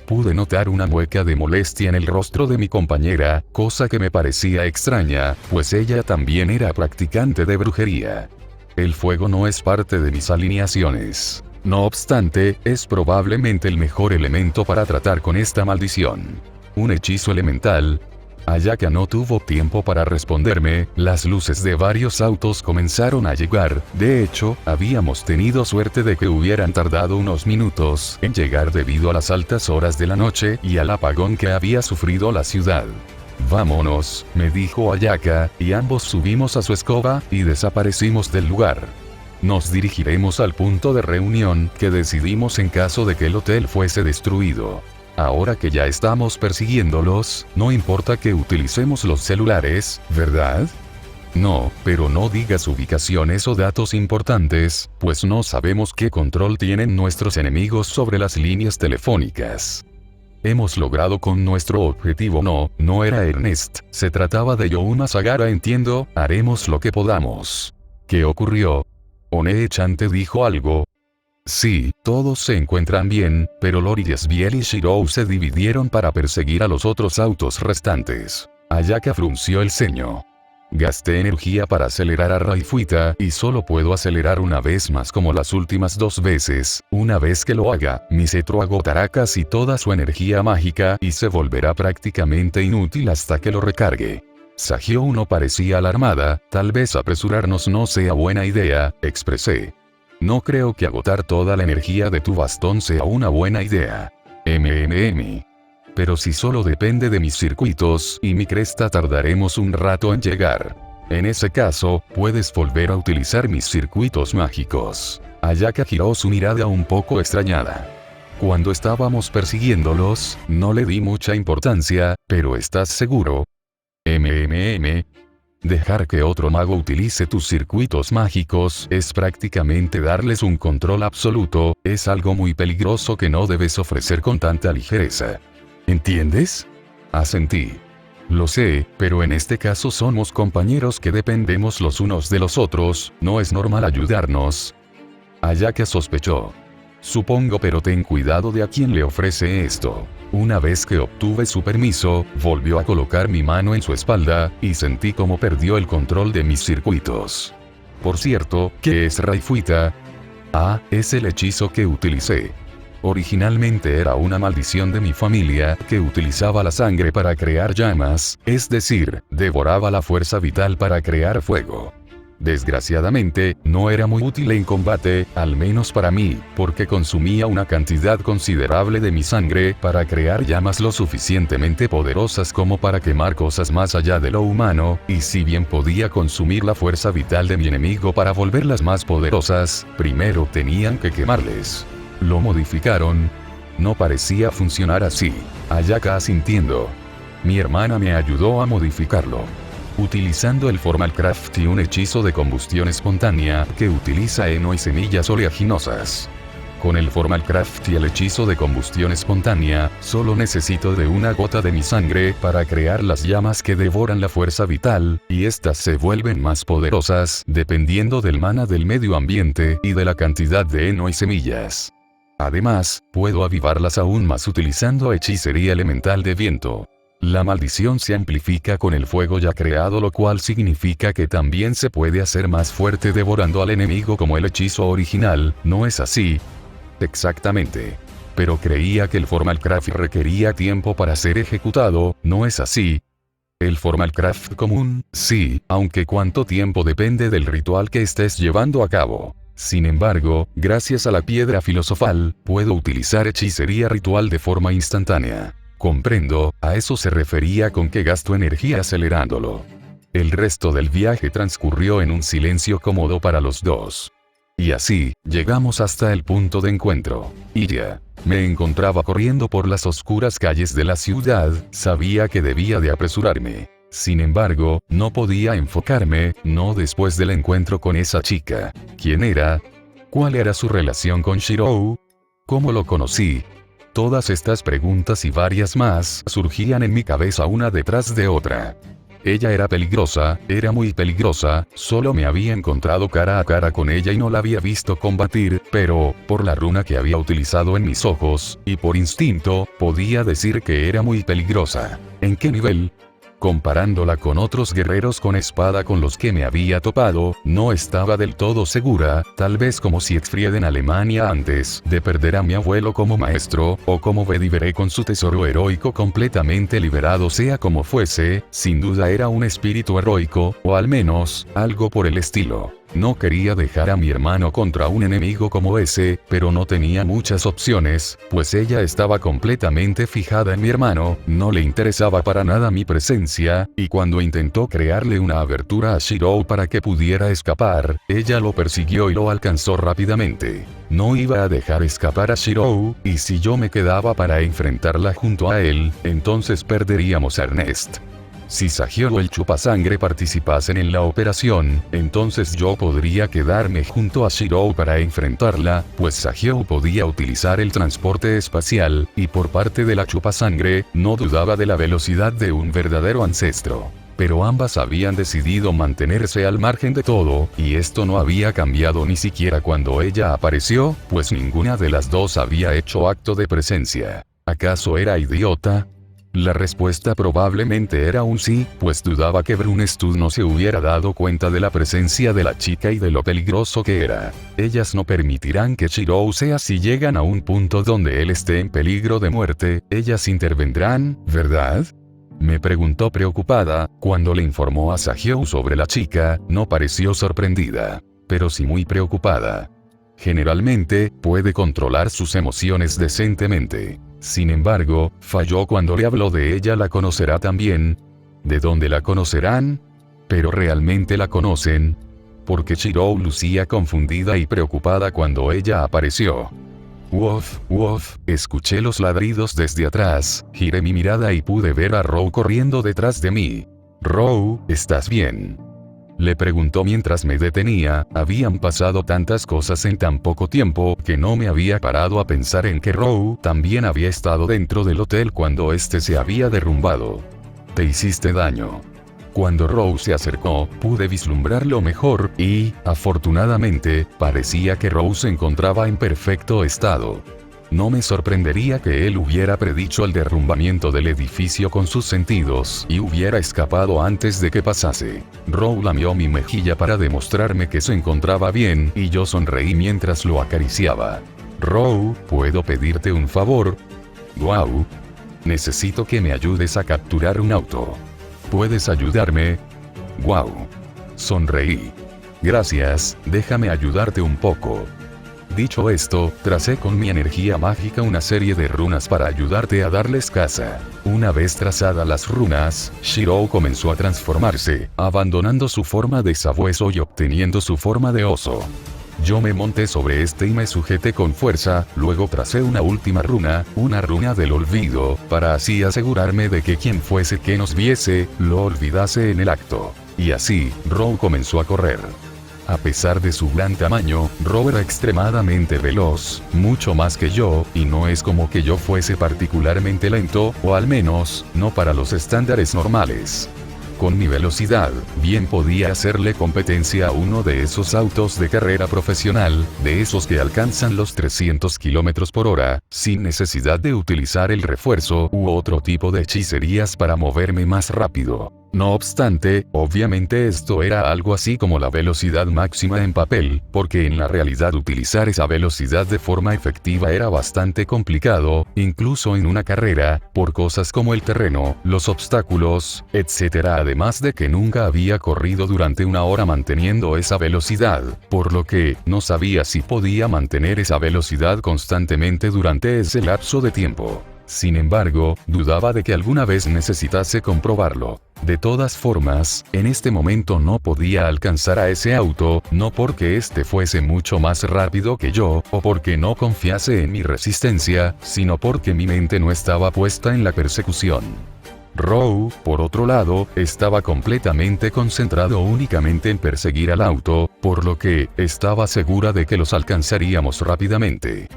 Pude notar una mueca de molestia en el rostro de mi compañera, cosa que me parecía extraña, pues ella también era practicante de brujería. El fuego no es parte de mis alineaciones. No obstante, es probablemente el mejor elemento para tratar con esta maldición. Un hechizo elemental. Ayaka no tuvo tiempo para responderme, las luces de varios autos comenzaron a llegar, de hecho, habíamos tenido suerte de que hubieran tardado unos minutos en llegar debido a las altas horas de la noche y al apagón que había sufrido la ciudad. Vámonos, me dijo Ayaka, y ambos subimos a su escoba, y desaparecimos del lugar. Nos dirigiremos al punto de reunión que decidimos en caso de que el hotel fuese destruido. Ahora que ya estamos persiguiéndolos, no importa que utilicemos los celulares, ¿verdad? No, pero no digas ubicaciones o datos importantes, pues no sabemos qué control tienen nuestros enemigos sobre las líneas telefónicas. Hemos logrado con nuestro objetivo. No era Ernest, se trataba de Youma Sagara. Entiendo, haremos lo que podamos. ¿Qué ocurrió? One-chan te dijo algo. Sí, todos se encuentran bien, pero Lori Yesbiel y Shirou se dividieron para perseguir a los otros autos restantes. Ayaka frunció el ceño. Gasté energía para acelerar a Raifuita, y solo puedo acelerar una vez más como las últimas 2 veces. Una vez que lo haga, mi cetro agotará casi toda su energía mágica y se volverá prácticamente inútil hasta que lo recargue. Sagyo no parecía alarmada. Tal vez apresurarnos no sea buena idea, expresé. No creo que agotar toda la energía de tu bastón sea una buena idea. Pero si solo depende de mis circuitos y mi cresta, tardaremos un rato en llegar. En ese caso, puedes volver a utilizar mis circuitos mágicos. Ayaka giró su mirada un poco extrañada. Cuando estábamos persiguiéndolos, no le di mucha importancia, pero ¿estás seguro? Dejar que otro mago utilice tus circuitos mágicos es prácticamente darles un control absoluto, es algo muy peligroso que no debes ofrecer con tanta ligereza. ¿Entiendes? Asentí. Lo sé, pero en este caso somos compañeros que dependemos los unos de los otros, no es normal ayudarnos. Ayaka sospechó. Supongo, pero ten cuidado de a quién le ofrece esto. Una vez que obtuve su permiso, volvió a colocar mi mano en su espalda, y sentí cómo perdió el control de mis circuitos. Por cierto, ¿qué es Raifuita? Ah, es el hechizo que utilicé. Originalmente era una maldición de mi familia, que utilizaba la sangre para crear llamas, es decir, devoraba la fuerza vital para crear fuego. Desgraciadamente, no era muy útil en combate, al menos para mí, porque consumía una cantidad considerable de mi sangre para crear llamas lo suficientemente poderosas como para quemar cosas más allá de lo humano, y si bien podía consumir la fuerza vital de mi enemigo para volverlas más poderosas, primero tenían que quemarles. ¿Lo modificaron? No parecía funcionar así. Ayaka asintiendo. Mi hermana me ayudó a modificarlo. Utilizando el Formalcraft y un hechizo de combustión espontánea que utiliza heno y semillas oleaginosas. Con el Formalcraft y el hechizo de combustión espontánea, solo necesito de una gota de mi sangre para crear las llamas que devoran la fuerza vital, y estas se vuelven más poderosas dependiendo del mana del medio ambiente y de la cantidad de heno y semillas. Además, puedo avivarlas aún más utilizando hechicería elemental de viento. La maldición se amplifica con el fuego ya creado, lo cual significa que también se puede hacer más fuerte devorando al enemigo como el hechizo original, ¿no es así? Exactamente. Pero creía que el Formalcraft requería tiempo para ser ejecutado, ¿no es así? El Formalcraft común, sí, aunque cuánto tiempo depende del ritual que estés llevando a cabo. Sin embargo, gracias a la piedra filosofal, puedo utilizar hechicería ritual de forma instantánea. Comprendo, a eso se refería con que gasto energía acelerándolo. El resto del viaje transcurrió en un silencio cómodo para los dos. Y así, llegamos hasta el punto de encuentro. Y ya, me encontraba corriendo por las oscuras calles de la ciudad, sabía que debía de apresurarme. Sin embargo, no podía enfocarme, no después del encuentro con esa chica. ¿Quién era? ¿Cuál era su relación con Shirou? ¿Cómo lo conocí? Todas estas preguntas y varias más surgían en mi cabeza una detrás de otra. Ella era peligrosa, era muy peligrosa, solo me había encontrado cara a cara con ella y no la había visto combatir, pero, por la runa que había utilizado en mis ojos, y por instinto, podía decir que era muy peligrosa. ¿En qué nivel? Comparándola con otros guerreros con espada con los que me había topado, no estaba del todo segura, tal vez como Siegfried en Alemania antes de perder a mi abuelo como maestro, o como Bedivere con su tesoro heroico completamente liberado. Sea como fuese, sin duda era un espíritu heroico, o al menos, algo por el estilo. No quería dejar a mi hermano contra un enemigo como ese, pero no tenía muchas opciones, pues ella estaba completamente fijada en mi hermano, no le interesaba para nada mi presencia, y cuando intentó crearle una abertura a Shirou para que pudiera escapar, ella lo persiguió y lo alcanzó rápidamente. No iba a dejar escapar a Shirou, y si yo me quedaba para enfrentarla junto a él, entonces perderíamos a Ernest. Si Sagiou o el chupasangre participasen en la operación, entonces yo podría quedarme junto a Shirou para enfrentarla, pues Sagiou podía utilizar el transporte espacial, y por parte de la chupasangre, no dudaba de la velocidad de un verdadero ancestro. Pero ambas habían decidido mantenerse al margen de todo, y esto no había cambiado ni siquiera cuando ella apareció, pues ninguna de las dos había hecho acto de presencia. ¿Acaso era idiota? La respuesta probablemente era un sí, pues dudaba que Brunestud no se hubiera dado cuenta de la presencia de la chica y de lo peligroso que era. Ellas no permitirán que Shirou sea. Si llegan a un punto donde él esté en peligro de muerte, ellas intervendrán, ¿verdad? Me preguntó preocupada. Cuando le informó a Sagiou sobre la chica, no pareció sorprendida, pero sí muy preocupada. Generalmente, puede controlar sus emociones decentemente. Sin embargo, falló cuando le habló de ella. ¿La conocerá también? ¿De dónde la conocerán? ¿Pero realmente la conocen? Porque Shirou lucía confundida y preocupada cuando ella apareció. Wof, wof, escuché los ladridos desde atrás, giré mi mirada y pude ver a Row corriendo detrás de mí. Row, ¿estás bien?, le preguntó mientras me detenía. Habían pasado tantas cosas en tan poco tiempo que no me había parado a pensar en que Row también había estado dentro del hotel cuando este se había derrumbado. Te hiciste daño. Cuando Row se acercó, pude vislumbrarlo mejor y, afortunadamente, parecía que Row se encontraba en perfecto estado. No me sorprendería que él hubiera predicho el derrumbamiento del edificio con sus sentidos y hubiera escapado antes de que pasase. Row lamió mi mejilla para demostrarme que se encontraba bien y yo sonreí mientras lo acariciaba. Row, ¿puedo pedirte un favor? Wow. Necesito que me ayudes a capturar un auto. ¿Puedes ayudarme? Wow. Sonreí. Gracias, déjame ayudarte un poco. Dicho esto, tracé con mi energía mágica una serie de runas para ayudarte a darles caza. Una vez trazadas las runas, Shirou comenzó a transformarse, abandonando su forma de sabueso y obteniendo su forma de oso. Yo me monté sobre este y me sujeté con fuerza, luego tracé una última runa, una runa del olvido, para así asegurarme de que quien fuese que nos viese, lo olvidase en el acto. Y así, Row comenzó a correr. A pesar de su gran tamaño, Row era extremadamente veloz, mucho más que yo, y no es como que yo fuese particularmente lento, o al menos, no para los estándares normales. Con mi velocidad, bien podía hacerle competencia a uno de esos autos de carrera profesional, de esos que alcanzan los 300 km por hora, sin necesidad de utilizar el refuerzo u otro tipo de hechicerías para moverme más rápido. No obstante, obviamente esto era algo así como la velocidad máxima en papel, porque en la realidad utilizar esa velocidad de forma efectiva era bastante complicado, incluso en una carrera, por cosas como el terreno, los obstáculos, etc. Además de que nunca había corrido durante una hora manteniendo esa velocidad, por lo que no sabía si podía mantener esa velocidad constantemente durante ese lapso de tiempo. Sin embargo, dudaba de que alguna vez necesitase comprobarlo. De todas formas, en este momento no podía alcanzar a ese auto, no porque este fuese mucho más rápido que yo, o porque no confiase en mi resistencia, sino porque mi mente no estaba puesta en la persecución. Row, por otro lado, estaba completamente concentrado únicamente en perseguir al auto, por lo que, estaba segura de que los alcanzaríamos rápidamente.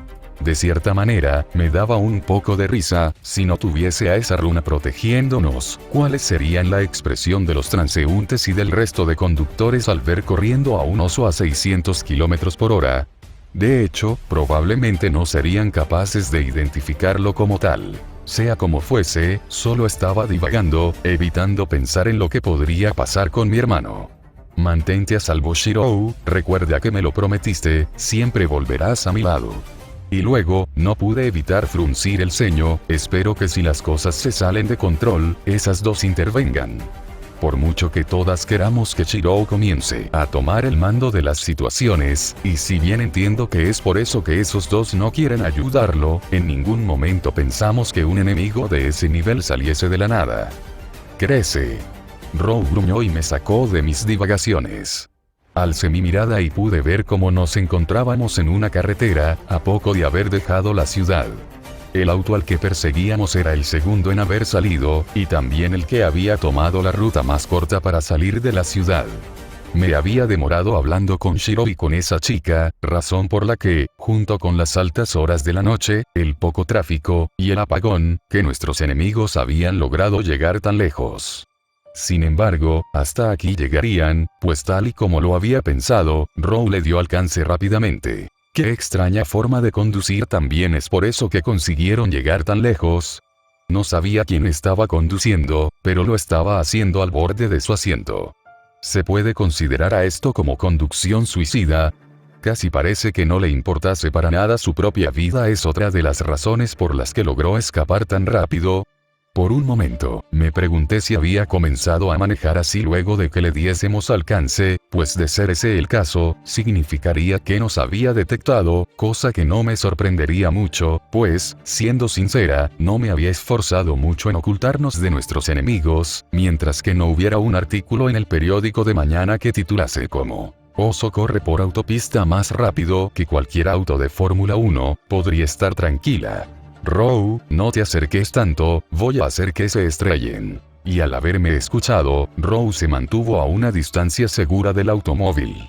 De cierta manera, me daba un poco de risa, si no tuviese a esa runa protegiéndonos, ¿cuáles serían la expresión de los transeúntes y del resto de conductores al ver corriendo a un oso a 600 km por hora? De hecho, probablemente no serían capaces de identificarlo como tal. Sea como fuese, solo estaba divagando, evitando pensar en lo que podría pasar con mi hermano. Mantente a salvo, Shirou, recuerda que me lo prometiste, siempre volverás a mi lado. Y luego, no pude evitar fruncir el ceño, espero que si las cosas se salen de control, esas dos intervengan. Por mucho que todas queramos que Shirou comience a tomar el mando de las situaciones, y si bien entiendo que es por eso que esos dos no quieren ayudarlo, en ningún momento pensamos que un enemigo de ese nivel saliese de la nada. Crece. Row gruñó y me sacó de mis divagaciones. Alcé mi mirada y pude ver cómo nos encontrábamos en una carretera, a poco de haber dejado la ciudad. El auto al que perseguíamos era el segundo en haber salido, y también el que había tomado la ruta más corta para salir de la ciudad. Me había demorado hablando con Shirou y con esa chica, razón por la que, junto con las altas horas de la noche, el poco tráfico, y el apagón, que nuestros enemigos habían logrado llegar tan lejos. Sin embargo, hasta aquí llegarían, pues tal y como lo había pensado, Row le dio alcance rápidamente. Qué extraña forma de conducir también, es por eso que consiguieron llegar tan lejos. No sabía quién estaba conduciendo, pero lo estaba haciendo al borde de su asiento. ¿Se puede considerar a esto como conducción suicida? Casi parece que no le importase para nada su propia vida. Es otra de las razones por las que logró escapar tan rápido. Por un momento, me pregunté si había comenzado a manejar así luego de que le diésemos alcance, pues de ser ese el caso, significaría que nos había detectado, cosa que no me sorprendería mucho, pues, siendo sincera, no me había esforzado mucho en ocultarnos de nuestros enemigos, mientras que no hubiera un artículo en el periódico de mañana que titulase como Oso corre por autopista más rápido que cualquier auto de Fórmula 1, podría estar tranquila. Row, no te acerques tanto, voy a hacer que se estrellen. Y al haberme escuchado, Row se mantuvo a una distancia segura del automóvil.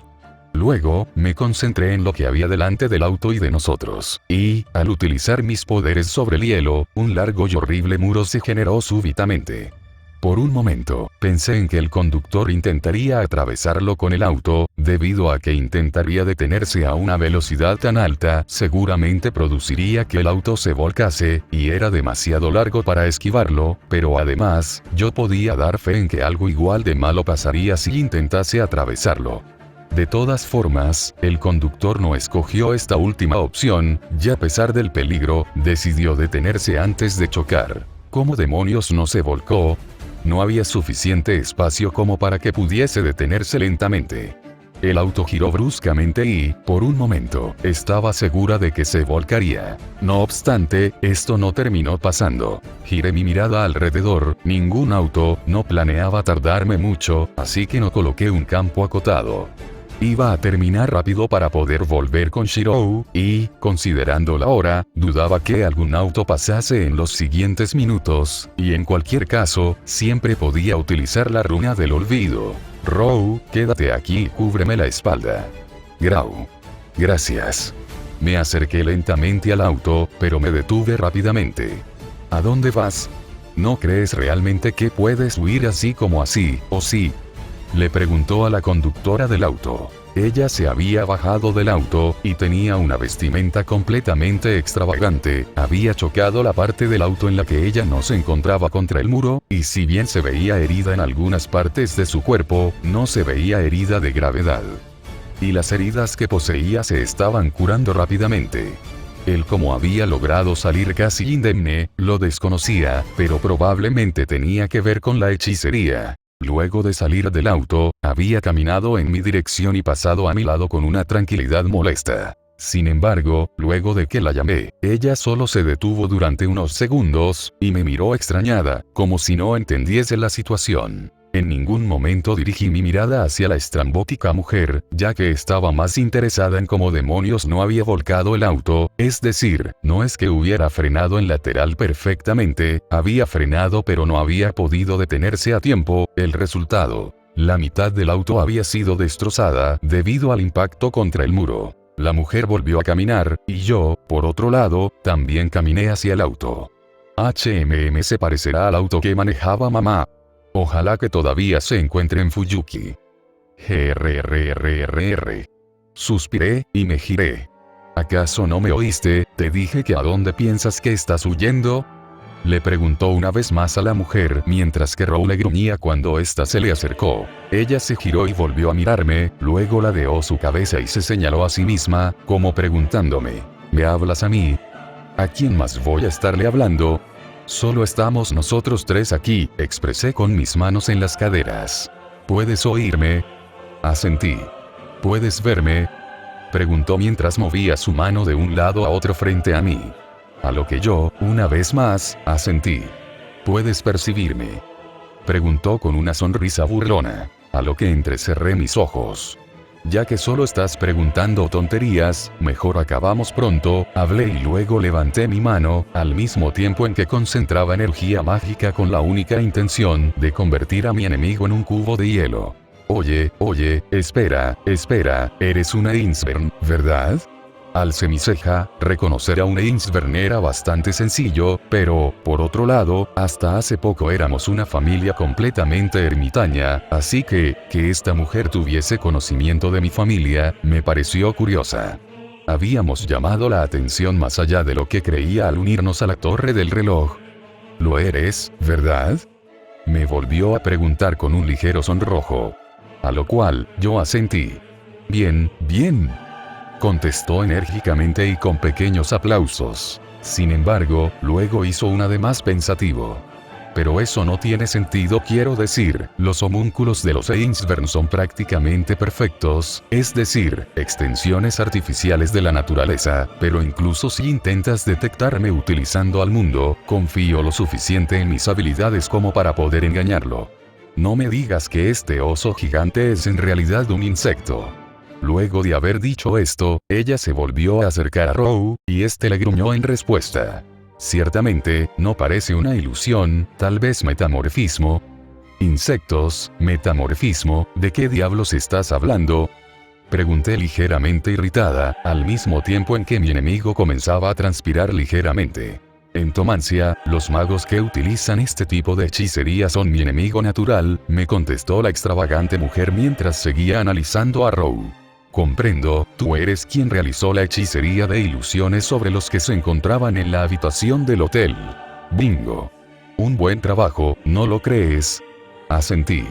Luego, me concentré en lo que había delante del auto y de nosotros, y, al utilizar mis poderes sobre el hielo, un largo y horrible muro se generó súbitamente. Por un momento, pensé en que el conductor intentaría atravesarlo con el auto, debido a que intentaría detenerse a una velocidad tan alta, seguramente produciría que el auto se volcase, y era demasiado largo para esquivarlo, pero además, yo podía dar fe en que algo igual de malo pasaría si intentase atravesarlo. De todas formas, el conductor no escogió esta última opción, y a pesar del peligro, decidió detenerse antes de chocar. ¿Cómo demonios no se volcó? No había suficiente espacio como para que pudiese detenerse lentamente. El auto giró bruscamente y, por un momento, estaba segura de que se volcaría. No obstante, esto no terminó pasando. Giré mi mirada alrededor, ningún auto, no planeaba tardarme mucho, así que no coloqué un campo acotado. Iba a terminar rápido para poder volver con Shirou, y, considerando la hora, dudaba que algún auto pasase en los siguientes minutos, y en cualquier caso, siempre podía utilizar la runa del olvido. Row, quédate aquí y cúbreme la espalda. Grau. Gracias. Me acerqué lentamente al auto, pero me detuve rápidamente. ¿A dónde vas? ¿No crees realmente que puedes huir así como así, o sí? Le preguntó a la conductora del auto. Ella se había bajado del auto, y tenía una vestimenta completamente extravagante, había chocado la parte del auto en la que ella no se encontraba contra el muro, y si bien se veía herida en algunas partes de su cuerpo, no se veía herida de gravedad. Y las heridas que poseía se estaban curando rápidamente. Él, como había logrado salir casi indemne, lo desconocía, pero probablemente tenía que ver con la hechicería. Luego de salir del auto, había caminado en mi dirección y pasado a mi lado con una tranquilidad molesta. Sin embargo, luego de que la llamé, ella solo se detuvo durante unos segundos, y me miró extrañada, como si no entendiese la situación. En ningún momento dirigí mi mirada hacia la estrambótica mujer, ya que estaba más interesada en cómo demonios no había volcado el auto, es decir, no es que hubiera frenado en lateral perfectamente, había frenado pero no había podido detenerse a tiempo, el resultado. La mitad del auto había sido destrozada debido al impacto contra el muro. La mujer volvió a caminar, y yo, por otro lado, también caminé hacia el auto. Se parecerá al auto que manejaba mamá. Ojalá que todavía se encuentre en Fuyuki. Suspiré, y me giré. ¿Acaso no me oíste? Te dije que ¿a dónde piensas que estás huyendo? Le preguntó una vez más a la mujer mientras que Row le gruñía cuando ésta se le acercó. Ella se giró y volvió a mirarme, luego ladeó su cabeza y se señaló a sí misma, como preguntándome, ¿me hablas a mí? ¿A quién más voy a estarle hablando? Solo estamos nosotros tres aquí, expresé con mis manos en las caderas. ¿Puedes oírme? Asentí. ¿Puedes verme? Preguntó mientras movía su mano de un lado a otro frente a mí. A lo que yo, una vez más, asentí. ¿Puedes percibirme? Preguntó con una sonrisa burlona, a lo que entrecerré mis ojos. Ya que solo estás preguntando tonterías, mejor acabamos pronto, hablé y luego levanté mi mano, al mismo tiempo en que concentraba energía mágica con la única intención de convertir a mi enemigo en un cubo de hielo. Oye, espera, eres una Insvern, ¿verdad? Alcé mi ceja, reconocer a una Insvern era bastante sencillo, pero, por otro lado, hasta hace poco éramos una familia completamente ermitaña, así que esta mujer tuviese conocimiento de mi familia, me pareció curiosa. Habíamos llamado la atención más allá de lo que creía al unirnos a la torre del reloj. ¿Lo eres, verdad? Me volvió a preguntar con un ligero sonrojo. A lo cual, yo asentí. Bien, contestó enérgicamente y con pequeños aplausos. Sin embargo, luego hizo un además pensativo. Pero eso no tiene sentido, quiero decir, los homúnculos de los Ainsvern son prácticamente perfectos, es decir, extensiones artificiales de la naturaleza, pero incluso si intentas detectarme utilizando al mundo, confío lo suficiente en mis habilidades como para poder engañarlo. No me digas que este oso gigante es en realidad un insecto. Luego de haber dicho esto, ella se volvió a acercar a Row, y este le gruñó en respuesta. Ciertamente, no parece una ilusión, tal vez metamorfismo. Insectos, metamorfismo, ¿de qué diablos estás hablando? Pregunté ligeramente irritada, al mismo tiempo en que mi enemigo comenzaba a transpirar ligeramente. En Tomancia, los magos que utilizan este tipo de hechicería son mi enemigo natural, me contestó la extravagante mujer mientras seguía analizando a Row. Comprendo, tú eres quien realizó la hechicería de ilusiones sobre los que se encontraban en la habitación del hotel. Bingo. Un buen trabajo, ¿no lo crees? Asentí.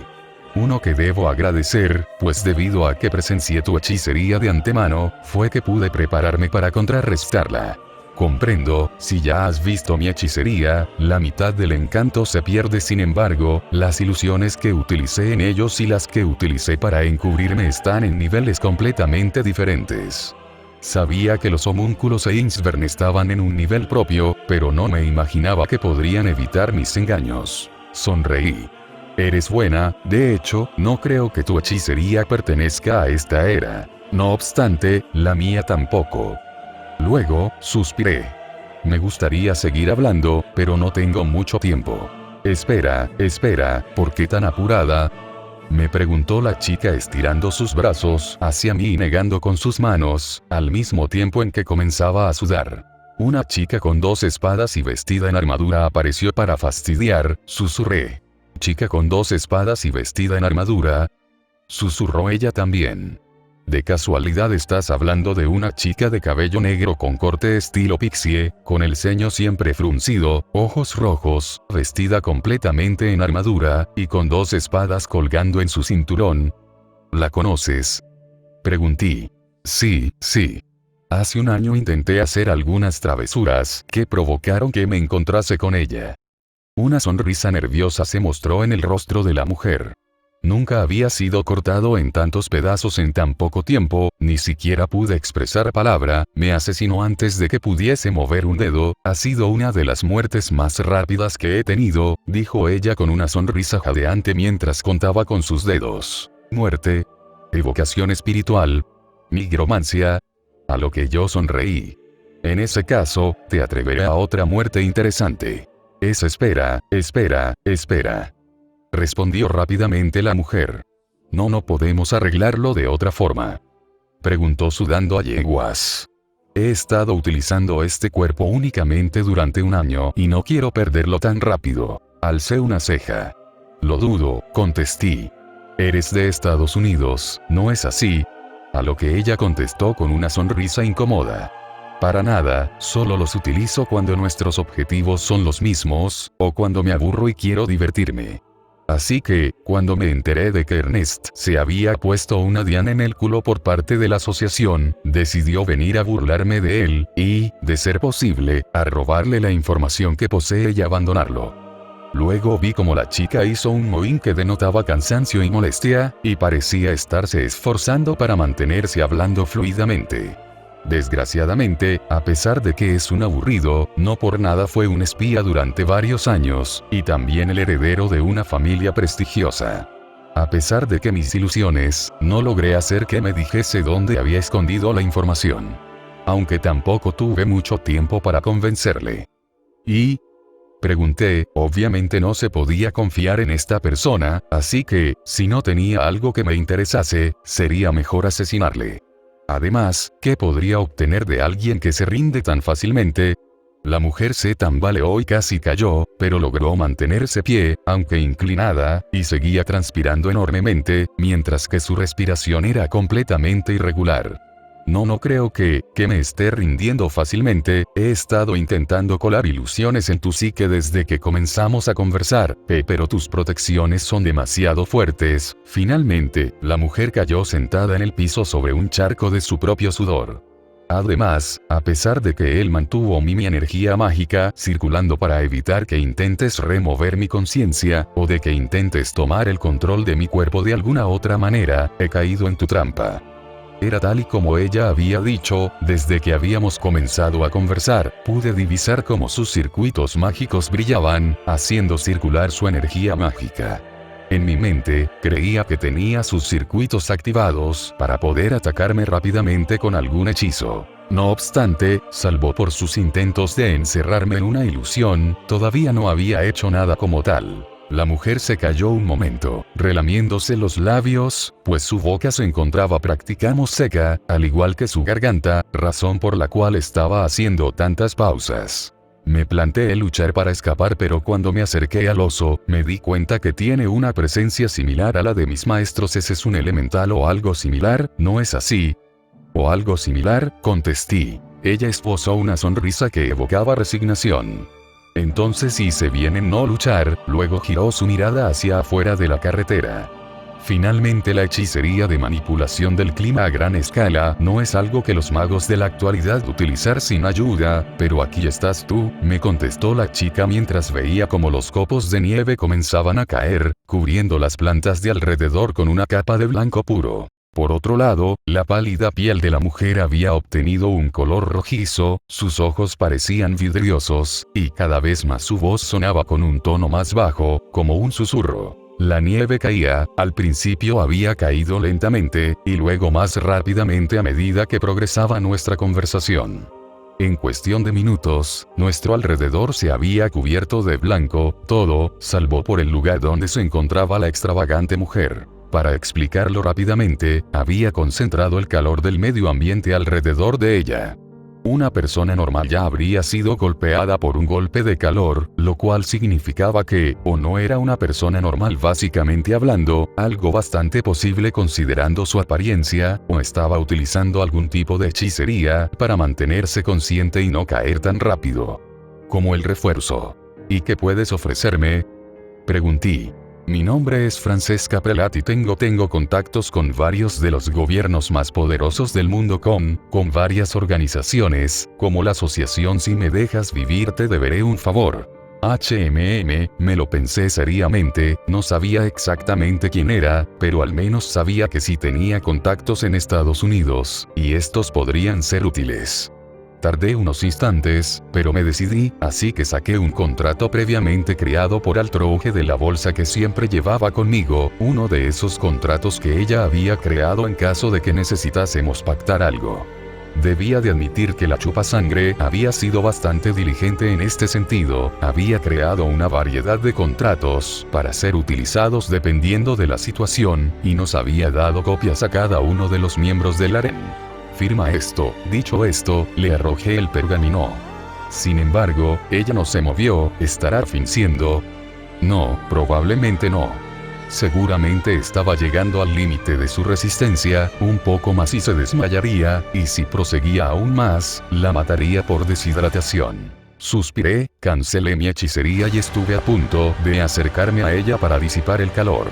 Uno que debo agradecer, pues debido a que presencié tu hechicería de antemano, fue que pude prepararme para contrarrestarla. Comprendo, si ya has visto mi hechicería, la mitad del encanto se pierde. Sin embargo, las ilusiones que utilicé en ellos y las que utilicé para encubrirme están en niveles completamente diferentes. Sabía que los homúnculos e Insvern estaban en un nivel propio, pero no me imaginaba que podrían evitar mis engaños. Sonreí. Eres buena, de hecho, no creo que tu hechicería pertenezca a esta era. No obstante, la mía tampoco. Luego, suspiré. Me gustaría seguir hablando, pero no tengo mucho tiempo. Espera, ¿por qué tan apurada? Me preguntó la chica estirando sus brazos hacia mí y negando con sus manos, al mismo tiempo en que comenzaba a sudar. Una chica con 2 espadas y vestida en armadura apareció para fastidiar, susurré. Chica con 2 espadas y vestida en armadura, susurró ella también. ¿De casualidad estás hablando de una chica de cabello negro con corte estilo pixie, con el ceño siempre fruncido, ojos rojos, vestida completamente en armadura, y con 2 espadas colgando en su cinturón? ¿La conoces? Pregunté. Sí. Hace un año intenté hacer algunas travesuras que provocaron que me encontrase con ella. Una sonrisa nerviosa se mostró en el rostro de la mujer. Nunca había sido cortado en tantos pedazos en tan poco tiempo, ni siquiera pude expresar palabra, me asesinó antes de que pudiese mover un dedo, ha sido una de las muertes más rápidas que he tenido, dijo ella con una sonrisa jadeante mientras contaba con sus dedos. Muerte. Evocación espiritual. Nigromancia. A lo que yo sonreí. En ese caso, te atreveré a otra muerte interesante. Espera. Respondió rápidamente la mujer. No podemos arreglarlo de otra forma. Preguntó sudando a yeguas. He estado utilizando este cuerpo únicamente durante un año y no quiero perderlo tan rápido. Alcé una ceja. Lo dudo, contesté. Eres de Estados Unidos, ¿no es así? A lo que ella contestó con una sonrisa incómoda. Para nada, solo los utilizo cuando nuestros objetivos son los mismos, o cuando me aburro y quiero divertirme. Así que, cuando me enteré de que Ernest se había puesto una diana en el culo por parte de la asociación, decidió venir a burlarme de él, y, de ser posible, a robarle la información que posee y abandonarlo. Luego vi como la chica hizo un mohín que denotaba cansancio y molestia, y parecía estarse esforzando para mantenerse hablando fluidamente. Desgraciadamente, a pesar de que es un aburrido, no por nada fue un espía durante varios años, y también el heredero de una familia prestigiosa. A pesar de que mis ilusiones, no logré hacer que me dijese dónde había escondido la información. Aunque tampoco tuve mucho tiempo para convencerle. ¿Y? Pregunté, obviamente no se podía confiar en esta persona, así que, si no tenía algo que me interesase, sería mejor asesinarle. Además, ¿qué podría obtener de alguien que se rinde tan fácilmente? La mujer se tambaleó y casi cayó, pero logró mantenerse pie, aunque inclinada, y seguía transpirando enormemente, mientras que su respiración era completamente irregular. No creo que me esté rindiendo fácilmente, he estado intentando colar ilusiones en tu psique desde que comenzamos a conversar, pero tus protecciones son demasiado fuertes. Finalmente, la mujer cayó sentada en el piso sobre un charco de su propio sudor. Además, a pesar de que él mantuvo mi energía mágica circulando para evitar que intentes remover mi conciencia, o de que intentes tomar el control de mi cuerpo de alguna otra manera, he caído en tu trampa. Era tal y como ella había dicho, desde que habíamos comenzado a conversar, pude divisar cómo sus circuitos mágicos brillaban, haciendo circular su energía mágica. En mi mente, creía que tenía sus circuitos activados para poder atacarme rápidamente con algún hechizo. No obstante, salvo por sus intentos de encerrarme en una ilusión, todavía no había hecho nada como tal. La mujer se calló un momento, relamiéndose los labios, pues su boca se encontraba prácticamente seca, al igual que su garganta, razón por la cual estaba haciendo tantas pausas. Me planteé luchar para escapar, pero cuando me acerqué al oso, me di cuenta que tiene una presencia similar a la de mis maestros. ¿Ese es un elemental o algo similar, no es así? ¿O algo similar?, contesté. Ella esbozó una sonrisa que evocaba resignación. Entonces hice bien en no luchar, luego giró su mirada hacia afuera de la carretera. Finalmente, la hechicería de manipulación del clima a gran escala no es algo que los magos de la actualidad utilizar sin ayuda, pero aquí estás tú, me contestó la chica mientras veía como los copos de nieve comenzaban a caer, cubriendo las plantas de alrededor con una capa de blanco puro. Por otro lado, la pálida piel de la mujer había obtenido un color rojizo, sus ojos parecían vidriosos, y cada vez más su voz sonaba con un tono más bajo, como un susurro. La nieve caía, al principio había caído lentamente, y luego más rápidamente a medida que progresaba nuestra conversación. En cuestión de minutos, nuestro alrededor se había cubierto de blanco, todo, salvo por el lugar donde se encontraba la extravagante mujer. Para explicarlo rápidamente, había concentrado el calor del medio ambiente alrededor de ella. Una persona normal ya habría sido golpeada por un golpe de calor, lo cual significaba que, o no era una persona normal básicamente hablando, algo bastante posible considerando su apariencia, o estaba utilizando algún tipo de hechicería para mantenerse consciente y no caer tan rápido. Como el refuerzo. ¿Y qué puedes ofrecerme?, pregunté. Mi nombre es Francesca Prelat y tengo contactos con varios de los gobiernos más poderosos del mundo, con varias organizaciones, como la asociación. Si me dejas vivir te deberé un favor. Me lo pensé seriamente, no sabía exactamente quién era, pero al menos sabía que sí tenía contactos en Estados Unidos, y estos podrían ser útiles. Tardé unos instantes, pero me decidí, así que saqué un contrato previamente creado por Altroje de la bolsa que siempre llevaba conmigo, uno de esos contratos que ella había creado en caso de que necesitásemos pactar algo. Debía de admitir que la chupasangre había sido bastante diligente en este sentido, había creado una variedad de contratos para ser utilizados dependiendo de la situación, y nos había dado copias a cada uno de los miembros del harén. Firma esto. Dicho esto, le arrojé el pergamino. Sin embargo, ella no se movió. ¿Estará fingiendo? No, probablemente no. Seguramente estaba llegando al límite de su resistencia, un poco más y se desmayaría, y si proseguía aún más, la mataría por deshidratación. Suspiré, cancelé mi hechicería y estuve a punto de acercarme a ella para disipar el calor.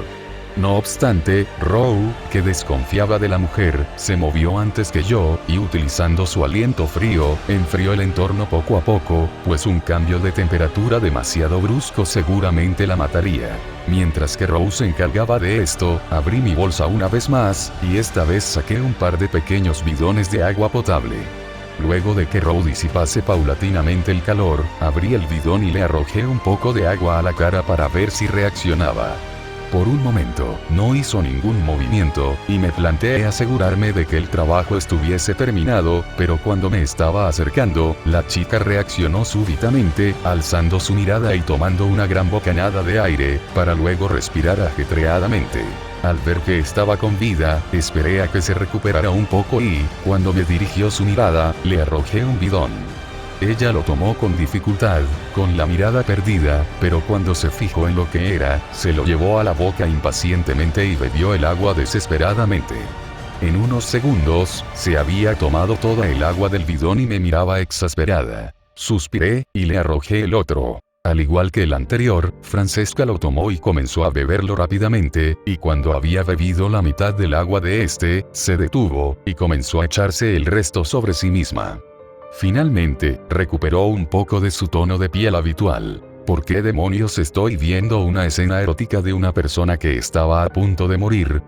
No obstante, Row, que desconfiaba de la mujer, se movió antes que yo, y utilizando su aliento frío, enfrió el entorno poco a poco, pues un cambio de temperatura demasiado brusco seguramente la mataría. Mientras que Row se encargaba de esto, abrí mi bolsa una vez más, y esta vez saqué un par de pequeños bidones de agua potable. Luego de que Row disipase paulatinamente el calor, abrí el bidón y le arrojé un poco de agua a la cara para ver si reaccionaba. Por un momento, no hizo ningún movimiento, y me planteé asegurarme de que el trabajo estuviese terminado, pero cuando me estaba acercando, la chica reaccionó súbitamente, alzando su mirada y tomando una gran bocanada de aire, para luego respirar ajetreadamente. Al ver que estaba con vida, esperé a que se recuperara un poco y, cuando me dirigió su mirada, le arrojé un bidón. Ella lo tomó con dificultad, con la mirada perdida, pero cuando se fijó en lo que era, se lo llevó a la boca impacientemente y bebió el agua desesperadamente. En unos segundos, se había tomado toda el agua del bidón y me miraba exasperada. Suspiré, y le arrojé el otro. Al igual que el anterior, Francesca lo tomó y comenzó a beberlo rápidamente, y cuando había bebido la mitad del agua de este, se detuvo, y comenzó a echarse el resto sobre sí misma. Finalmente, recuperó un poco de su tono de piel habitual. ¿Por qué demonios estoy viendo una escena erótica de una persona que estaba a punto de morir?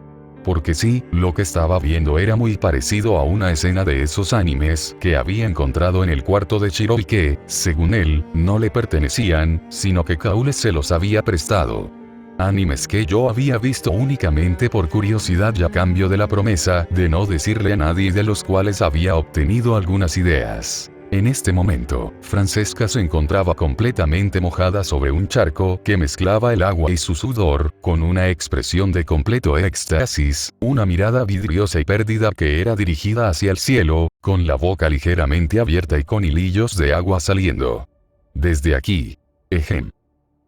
Porque sí, lo que estaba viendo era muy parecido a una escena de esos animes que había encontrado en el cuarto de Shiro y que, según él, no le pertenecían, sino que Kaule se los había prestado. Animes que yo había visto únicamente por curiosidad y a cambio de la promesa de no decirle a nadie, de los cuales había obtenido algunas ideas. En este momento, Francesca se encontraba completamente mojada sobre un charco que mezclaba el agua y su sudor, con una expresión de completo éxtasis, una mirada vidriosa y perdida que era dirigida hacia el cielo, con la boca ligeramente abierta y con hilillos de agua saliendo. Desde aquí. Ejem.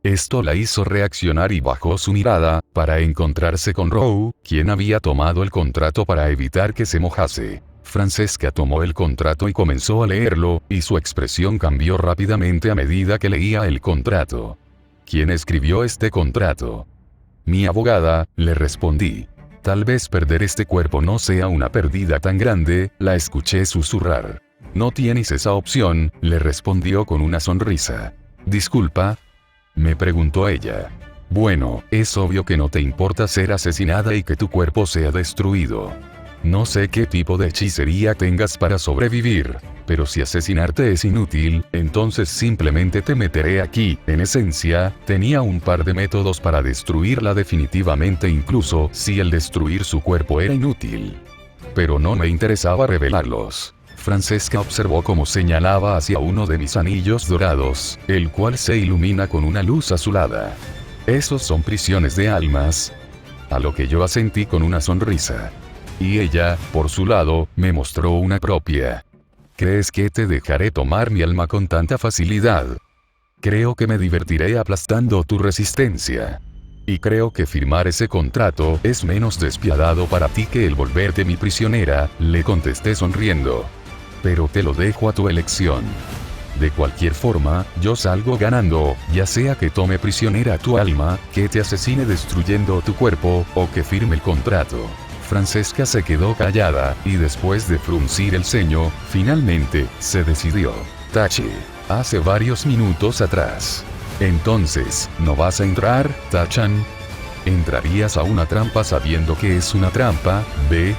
Esto la hizo reaccionar y bajó su mirada, para encontrarse con Row, quien había tomado el contrato para evitar que se mojase. Francesca tomó el contrato y comenzó a leerlo, y su expresión cambió rápidamente a medida que leía el contrato. ¿Quién escribió este contrato? Mi abogada, le respondí. Tal vez perder este cuerpo no sea una pérdida tan grande, la escuché susurrar. No tienes esa opción, le respondió con una sonrisa. Disculpa, me preguntó ella. Bueno, es obvio que no te importa ser asesinada y que tu cuerpo sea destruido. No sé qué tipo de hechicería tengas para sobrevivir, pero si asesinarte es inútil, entonces simplemente te meteré aquí. En esencia, tenía un par de métodos para destruirla definitivamente, incluso si el destruir su cuerpo era inútil. Pero no me interesaba revelarlos. Francesca observó cómo señalaba hacia uno de mis anillos dorados, el cual se ilumina con una luz azulada. ¿Esos son prisiones de almas? A lo que yo asentí con una sonrisa. Y ella, por su lado, me mostró una propia. ¿Crees que te dejaré tomar mi alma con tanta facilidad? Creo que me divertiré aplastando tu resistencia. Y creo que firmar ese contrato es menos despiadado para ti que el volverte mi prisionera, le contesté sonriendo. Pero te lo dejo a tu elección. De cualquier forma, yo salgo ganando, ya sea que tome prisionera tu alma, que te asesine destruyendo tu cuerpo, o que firme el contrato. Francesca se quedó callada, y después de fruncir el ceño, finalmente, se decidió. Tachi. Hace varios minutos atrás. Entonces, ¿no vas a entrar, Tachan? ¿Entrarías a una trampa sabiendo que es una trampa, B?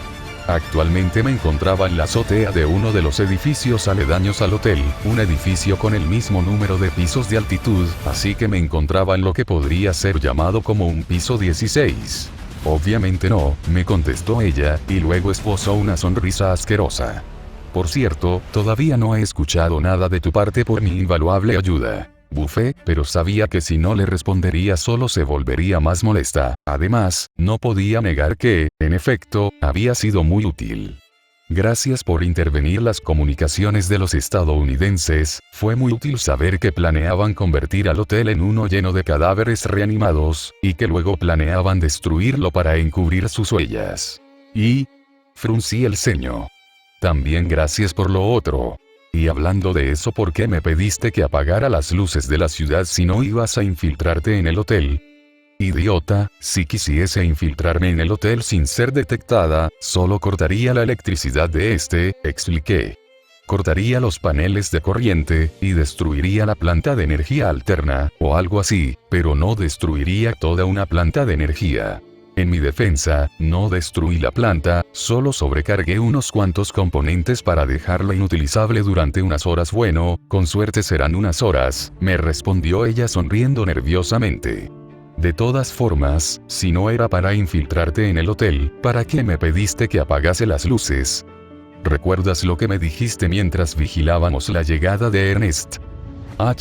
Actualmente me encontraba en la azotea de uno de los edificios aledaños al hotel, un edificio con el mismo número de pisos de altitud, así que me encontraba en lo que podría ser llamado como un piso 16. Obviamente no, me contestó ella, y luego esbozó una sonrisa asquerosa. Por cierto, todavía no he escuchado nada de tu parte por mi invaluable ayuda. Bufé, pero sabía que si no le respondería solo se volvería más molesta. Además, no podía negar que, en efecto, había sido muy útil. Gracias por intervenir las comunicaciones de los estadounidenses, fue muy útil saber que planeaban convertir al hotel en uno lleno de cadáveres reanimados, y que luego planeaban destruirlo para encubrir sus huellas. Y... fruncí el ceño. También gracias por lo otro. Y hablando de eso, ¿por qué me pediste que apagara las luces de la ciudad si no ibas a infiltrarte en el hotel? Idiota, si quisiese infiltrarme en el hotel sin ser detectada, solo cortaría la electricidad de este, expliqué. Cortaría los paneles de corriente, y destruiría la planta de energía alterna, o algo así, pero no destruiría toda una planta de energía. En mi defensa, no destruí la planta, solo sobrecargué unos cuantos componentes para dejarla inutilizable durante unas horas. Bueno, con suerte serán unas horas, me respondió ella sonriendo nerviosamente. De todas formas, si no era para infiltrarte en el hotel, ¿para qué me pediste que apagase las luces? ¿Recuerdas lo que me dijiste mientras vigilábamos la llegada de Ernest?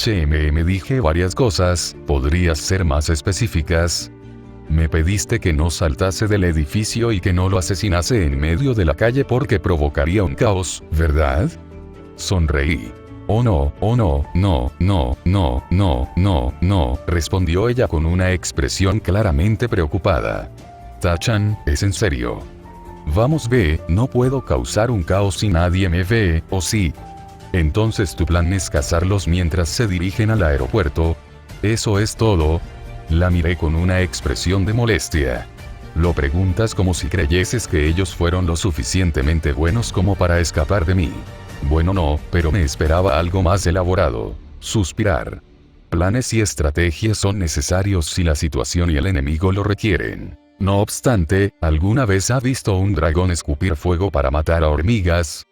Me dije varias cosas, ¿podrías ser más específicas? Me pediste que no saltase del edificio y que no lo asesinase en medio de la calle porque provocaría un caos, ¿verdad? Sonreí. Oh no, no, respondió ella con una expresión claramente preocupada. Tachan, ¿es en serio? Vamos, ve, no puedo causar un caos si nadie me ve, ¿o sí? Entonces tu plan es cazarlos mientras se dirigen al aeropuerto. ¿Eso es todo? La miré con una expresión de molestia. Lo preguntas como si creyeses que ellos fueron lo suficientemente buenos como para escapar de mí. Bueno, no, pero me esperaba algo más elaborado. Suspirar. Planes y estrategias son necesarios si la situación y el enemigo lo requieren. No obstante, ¿alguna vez ha visto un dragón escupir fuego para matar a hormigas?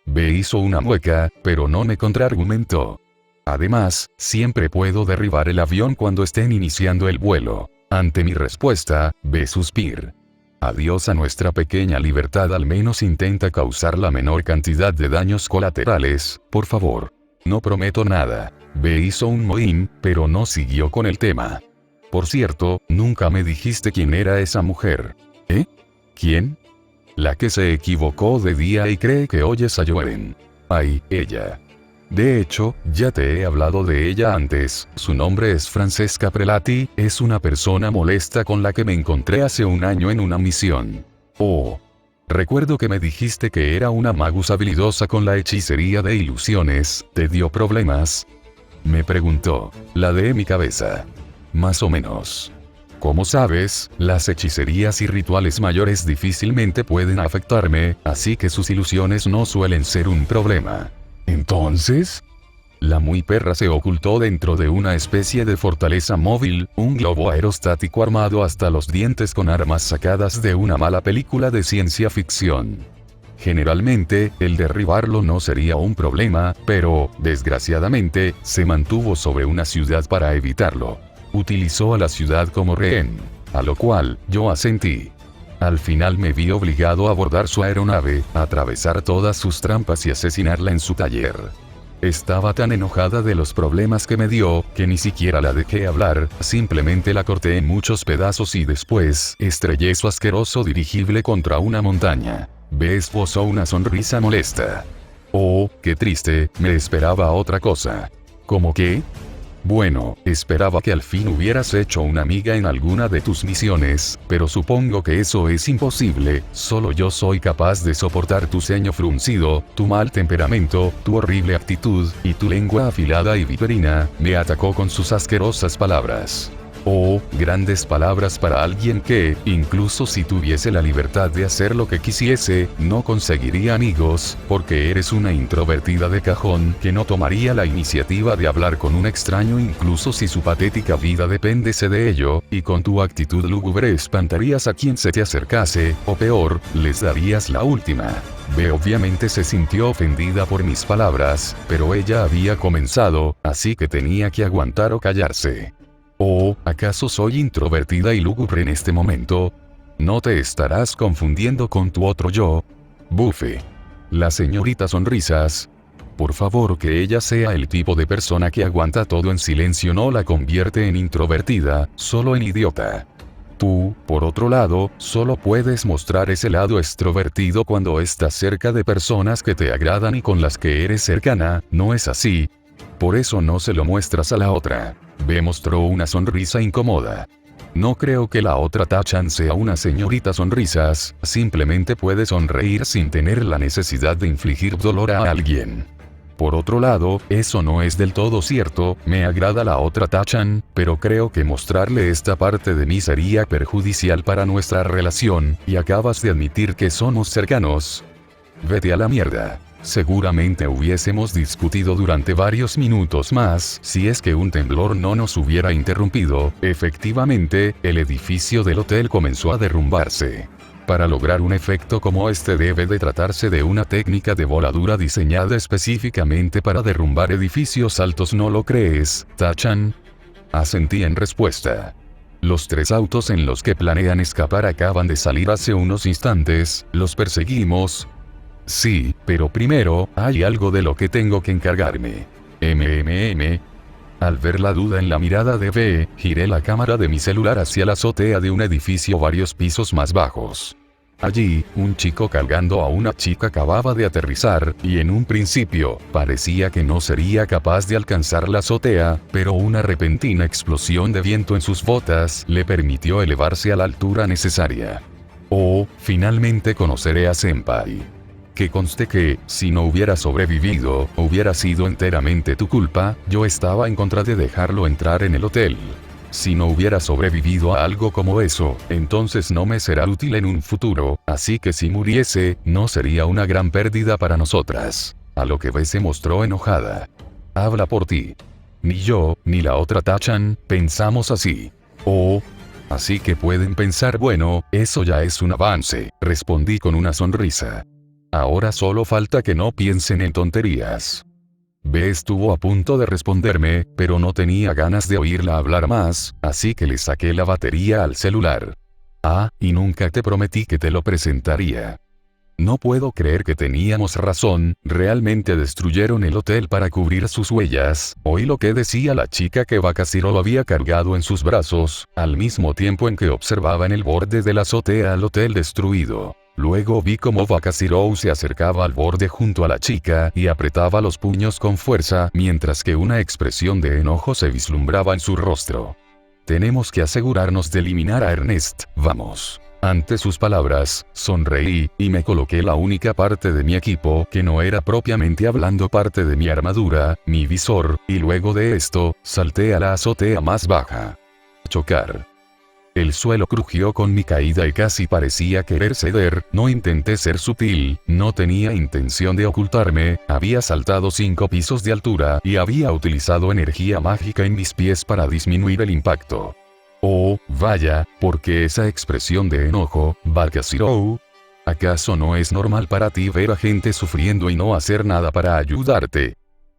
B hizo una mueca, pero no me contraargumentó. Además, siempre puedo derribar el avión cuando estén iniciando el vuelo. Ante mi respuesta, B suspir. Adiós a nuestra pequeña libertad, al menos intenta causar la menor cantidad de daños colaterales, por favor. No prometo nada. B hizo un mohín, pero no siguió con el tema. Por cierto, nunca me dijiste quién era esa mujer. ¿Eh? ¿Quién? La que se equivocó de día y cree que oyes a Joen. Ay, ella. De hecho, ya te he hablado de ella antes, su nombre es Francesca Prelati, es una persona molesta con la que me encontré hace un año en una misión. Oh. Recuerdo que me dijiste que era una magus habilidosa con la hechicería de ilusiones, ¿te dio problemas? Me preguntó. Ladeé mi cabeza. Más o menos. Como sabes, las hechicerías y rituales mayores difícilmente pueden afectarme, así que sus ilusiones no suelen ser un problema. Entonces, la muy perra se ocultó dentro de una especie de fortaleza móvil, un globo aerostático armado hasta los dientes con armas sacadas de una mala película de ciencia ficción. Generalmente, el derribarlo no sería un problema, pero, desgraciadamente, se mantuvo sobre una ciudad para evitarlo. Utilizó a la ciudad como rehén, a lo cual, yo asentí. Al final me vi obligado a abordar su aeronave, atravesar todas sus trampas y asesinarla en su taller. Estaba tan enojada de los problemas que me dio, que ni siquiera la dejé hablar, simplemente la corté en muchos pedazos y después, estrellé su asqueroso dirigible contra una montaña. B esbozó una sonrisa molesta. Oh, qué triste, me esperaba otra cosa. ¿Cómo qué? Bueno, esperaba que al fin hubieras hecho una amiga en alguna de tus misiones, pero supongo que eso es imposible, solo yo soy capaz de soportar tu ceño fruncido, tu mal temperamento, tu horrible actitud, y tu lengua afilada y viperina, me atacó con sus asquerosas palabras. Oh, grandes palabras para alguien que, incluso si tuviese la libertad de hacer lo que quisiese, no conseguiría amigos, porque eres una introvertida de cajón que no tomaría la iniciativa de hablar con un extraño incluso si su patética vida dependiese de ello, y con tu actitud lúgubre espantarías a quien se te acercase, o peor, les darías la última. B obviamente se sintió ofendida por mis palabras, pero ella había comenzado, así que tenía que aguantar o callarse. ¿O acaso soy introvertida y lúgubre en este momento? ¿No te estarás confundiendo con tu otro yo? Bufe. La señorita Sonrisas. Por favor, que ella sea el tipo de persona que aguanta todo en silencio no la convierte en introvertida, solo en idiota. Tú, por otro lado, solo puedes mostrar ese lado extrovertido cuando estás cerca de personas que te agradan y con las que eres cercana, ¿no es así? Por eso no se lo muestras a la otra. B mostró una sonrisa incómoda. No creo que la otra Tachan sea una señorita Sonrisas, simplemente puede sonreír sin tener la necesidad de infligir dolor a alguien. Por otro lado, eso no es del todo cierto, me agrada la otra Tachan, pero creo que mostrarle esta parte de mí sería perjudicial para nuestra relación, y acabas de admitir que somos cercanos. Vete a la mierda. Seguramente hubiésemos discutido durante varios minutos más si es que un temblor no nos hubiera interrumpido. Efectivamente, el edificio del hotel comenzó a derrumbarse. Para lograr un efecto como este debe de tratarse de una técnica de voladura diseñada específicamente para derrumbar edificios altos, ¿no lo crees, Tachan? Asentí en respuesta. Los 3 autos en los que planean escapar acaban de salir hace unos instantes, los perseguimos. Sí, pero primero, hay algo de lo que tengo que encargarme. Al ver la duda en la mirada de B, giré la cámara de mi celular hacia la azotea de un edificio varios pisos más bajos. Allí, un chico cargando a una chica acababa de aterrizar, y en un principio, parecía que no sería capaz de alcanzar la azotea, pero una repentina explosión de viento en sus botas le permitió elevarse a la altura necesaria. Oh, finalmente conoceré a Senpai. Que conste que, si no hubiera sobrevivido, hubiera sido enteramente tu culpa, yo estaba en contra de dejarlo entrar en el hotel. Si no hubiera sobrevivido a algo como eso, entonces no me será útil en un futuro, así que si muriese, no sería una gran pérdida para nosotras. A lo que B se mostró enojada. Habla por ti. Ni yo, ni la otra Tachan, pensamos así. Oh. Así que pueden pensar, bueno, eso ya es un avance, respondí con una sonrisa. Ahora solo falta que no piensen en tonterías. B estuvo a punto de responderme, pero no tenía ganas de oírla hablar más, así que le saqué la batería al celular. Ah, y nunca te prometí que te lo presentaría. No puedo creer que teníamos razón, realmente destruyeron el hotel para cubrir sus huellas. Oí lo que decía la chica que Bakashiro lo había cargado en sus brazos, al mismo tiempo en que observaba en el borde de la azotea al hotel destruido. Luego vi cómo Bakashiro se acercaba al borde junto a la chica y apretaba los puños con fuerza, mientras que una expresión de enojo se vislumbraba en su rostro. Tenemos que asegurarnos de eliminar a Ernest, vamos. Ante sus palabras, sonreí, y me coloqué la única parte de mi equipo que no era propiamente hablando parte de mi armadura, mi visor, y luego de esto, salté a la azotea más baja. Chocar. El suelo crujió con mi caída y casi parecía querer ceder. No intenté ser sutil, no tenía intención de ocultarme, había saltado 5 pisos de altura y había utilizado energía mágica en mis pies para disminuir el impacto. Oh, vaya, ¿por qué esa expresión de enojo, Bakashiro? ¿Acaso no es normal para ti ver a gente sufriendo y no hacer nada para ayudarte?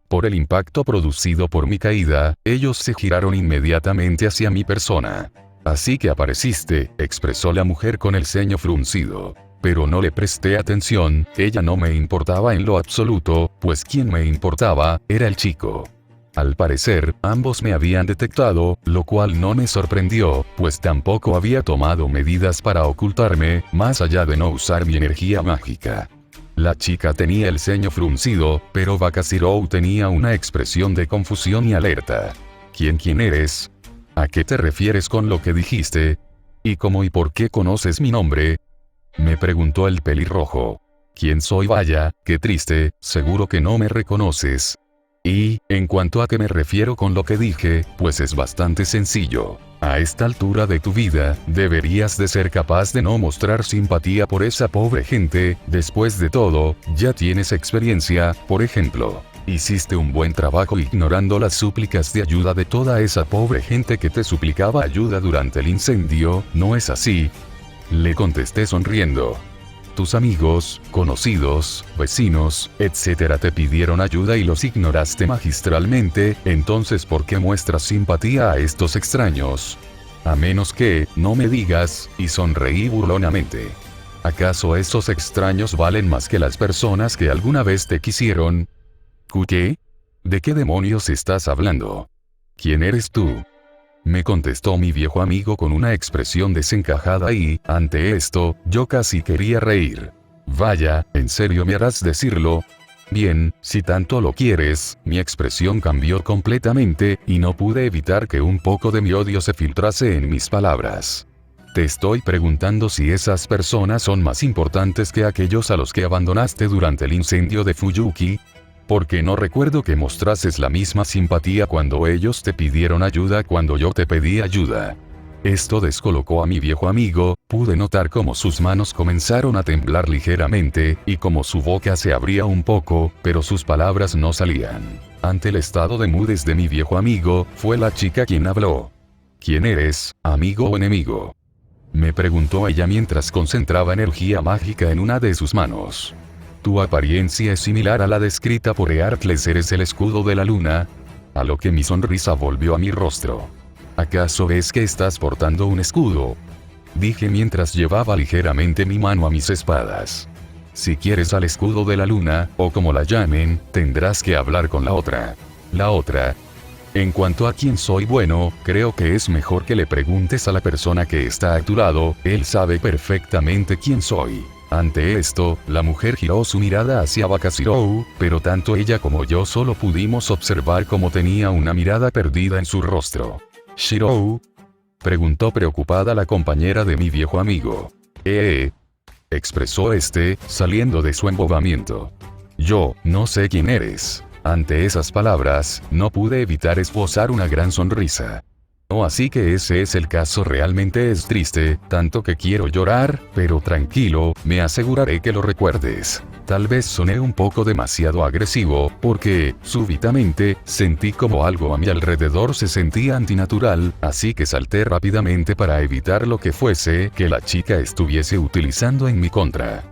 Por el impacto producido por mi caída, ellos se giraron inmediatamente hacia mi persona. Así que apareciste, expresó la mujer con el ceño fruncido. Pero no le presté atención, ella no me importaba en lo absoluto, pues quien me importaba, era el chico. Al parecer, ambos me habían detectado, lo cual no me sorprendió, pues tampoco había tomado medidas para ocultarme, más allá de no usar mi energía mágica. La chica tenía el ceño fruncido, pero Bakashiro tenía una expresión de confusión y alerta. ¿Quién eres? ¿A qué te refieres con lo que dijiste? ¿Y cómo y por qué conoces mi nombre? Me preguntó el pelirrojo. ¿Quién soy? Vaya, qué triste, seguro que no me reconoces. Y, en cuanto a qué me refiero con lo que dije, pues es bastante sencillo. A esta altura de tu vida, deberías de ser capaz de no mostrar simpatía por esa pobre gente. Después de todo, ya tienes experiencia, por ejemplo. Hiciste un buen trabajo ignorando las súplicas de ayuda de toda esa pobre gente que te suplicaba ayuda durante el incendio, ¿no es así? Le contesté sonriendo. Tus amigos, conocidos, vecinos, etc. te pidieron ayuda y los ignoraste magistralmente, entonces ¿por qué muestras simpatía a estos extraños? A menos que, no me digas, y sonreí burlonamente. ¿Acaso esos extraños valen más que las personas que alguna vez te quisieron? ¿Qué? ¿De qué demonios estás hablando? ¿Quién eres tú? Me contestó mi viejo amigo con una expresión desencajada y, ante esto, yo casi quería reír. Vaya, ¿en serio me harás decirlo? Bien, si tanto lo quieres, mi expresión cambió completamente, y no pude evitar que un poco de mi odio se filtrase en mis palabras. Te estoy preguntando si esas personas son más importantes que aquellos a los que abandonaste durante el incendio de Fuyuki. Porque no recuerdo que mostrases la misma simpatía cuando ellos te pidieron ayuda cuando yo te pedí ayuda. Esto descolocó a mi viejo amigo, pude notar cómo sus manos comenzaron a temblar ligeramente, y cómo su boca se abría un poco, pero sus palabras no salían. Ante el estado de mudez de mi viejo amigo, fue la chica quien habló. ¿Quién eres, amigo o enemigo? Me preguntó ella mientras concentraba energía mágica en una de sus manos. Tu apariencia es similar a la descrita por Heartless, eres el escudo de la luna. A lo que mi sonrisa volvió a mi rostro. ¿Acaso ves que estás portando un escudo? Dije mientras llevaba ligeramente mi mano a mis espadas. Si quieres al escudo de la luna, o como la llamen, tendrás que hablar con la otra. La otra. En cuanto a quién soy, bueno, creo que es mejor que le preguntes a la persona que está a tu lado, él sabe perfectamente quién soy. Ante esto, la mujer giró su mirada hacia Bakashiro, pero tanto ella como yo solo pudimos observar cómo tenía una mirada perdida en su rostro. ¿Shiro? Preguntó preocupada la compañera de mi viejo amigo. Expresó este, saliendo de su embobamiento. Yo, no sé quién eres. Ante esas palabras, no pude evitar esbozar una gran sonrisa. No, así que ese es el caso, realmente es triste, tanto que quiero llorar, pero tranquilo, me aseguraré que lo recuerdes. Tal vez soné un poco demasiado agresivo, porque, súbitamente, sentí como algo a mi alrededor se sentía antinatural, así que salté rápidamente para evitar lo que fuese que la chica estuviese utilizando en mi contra.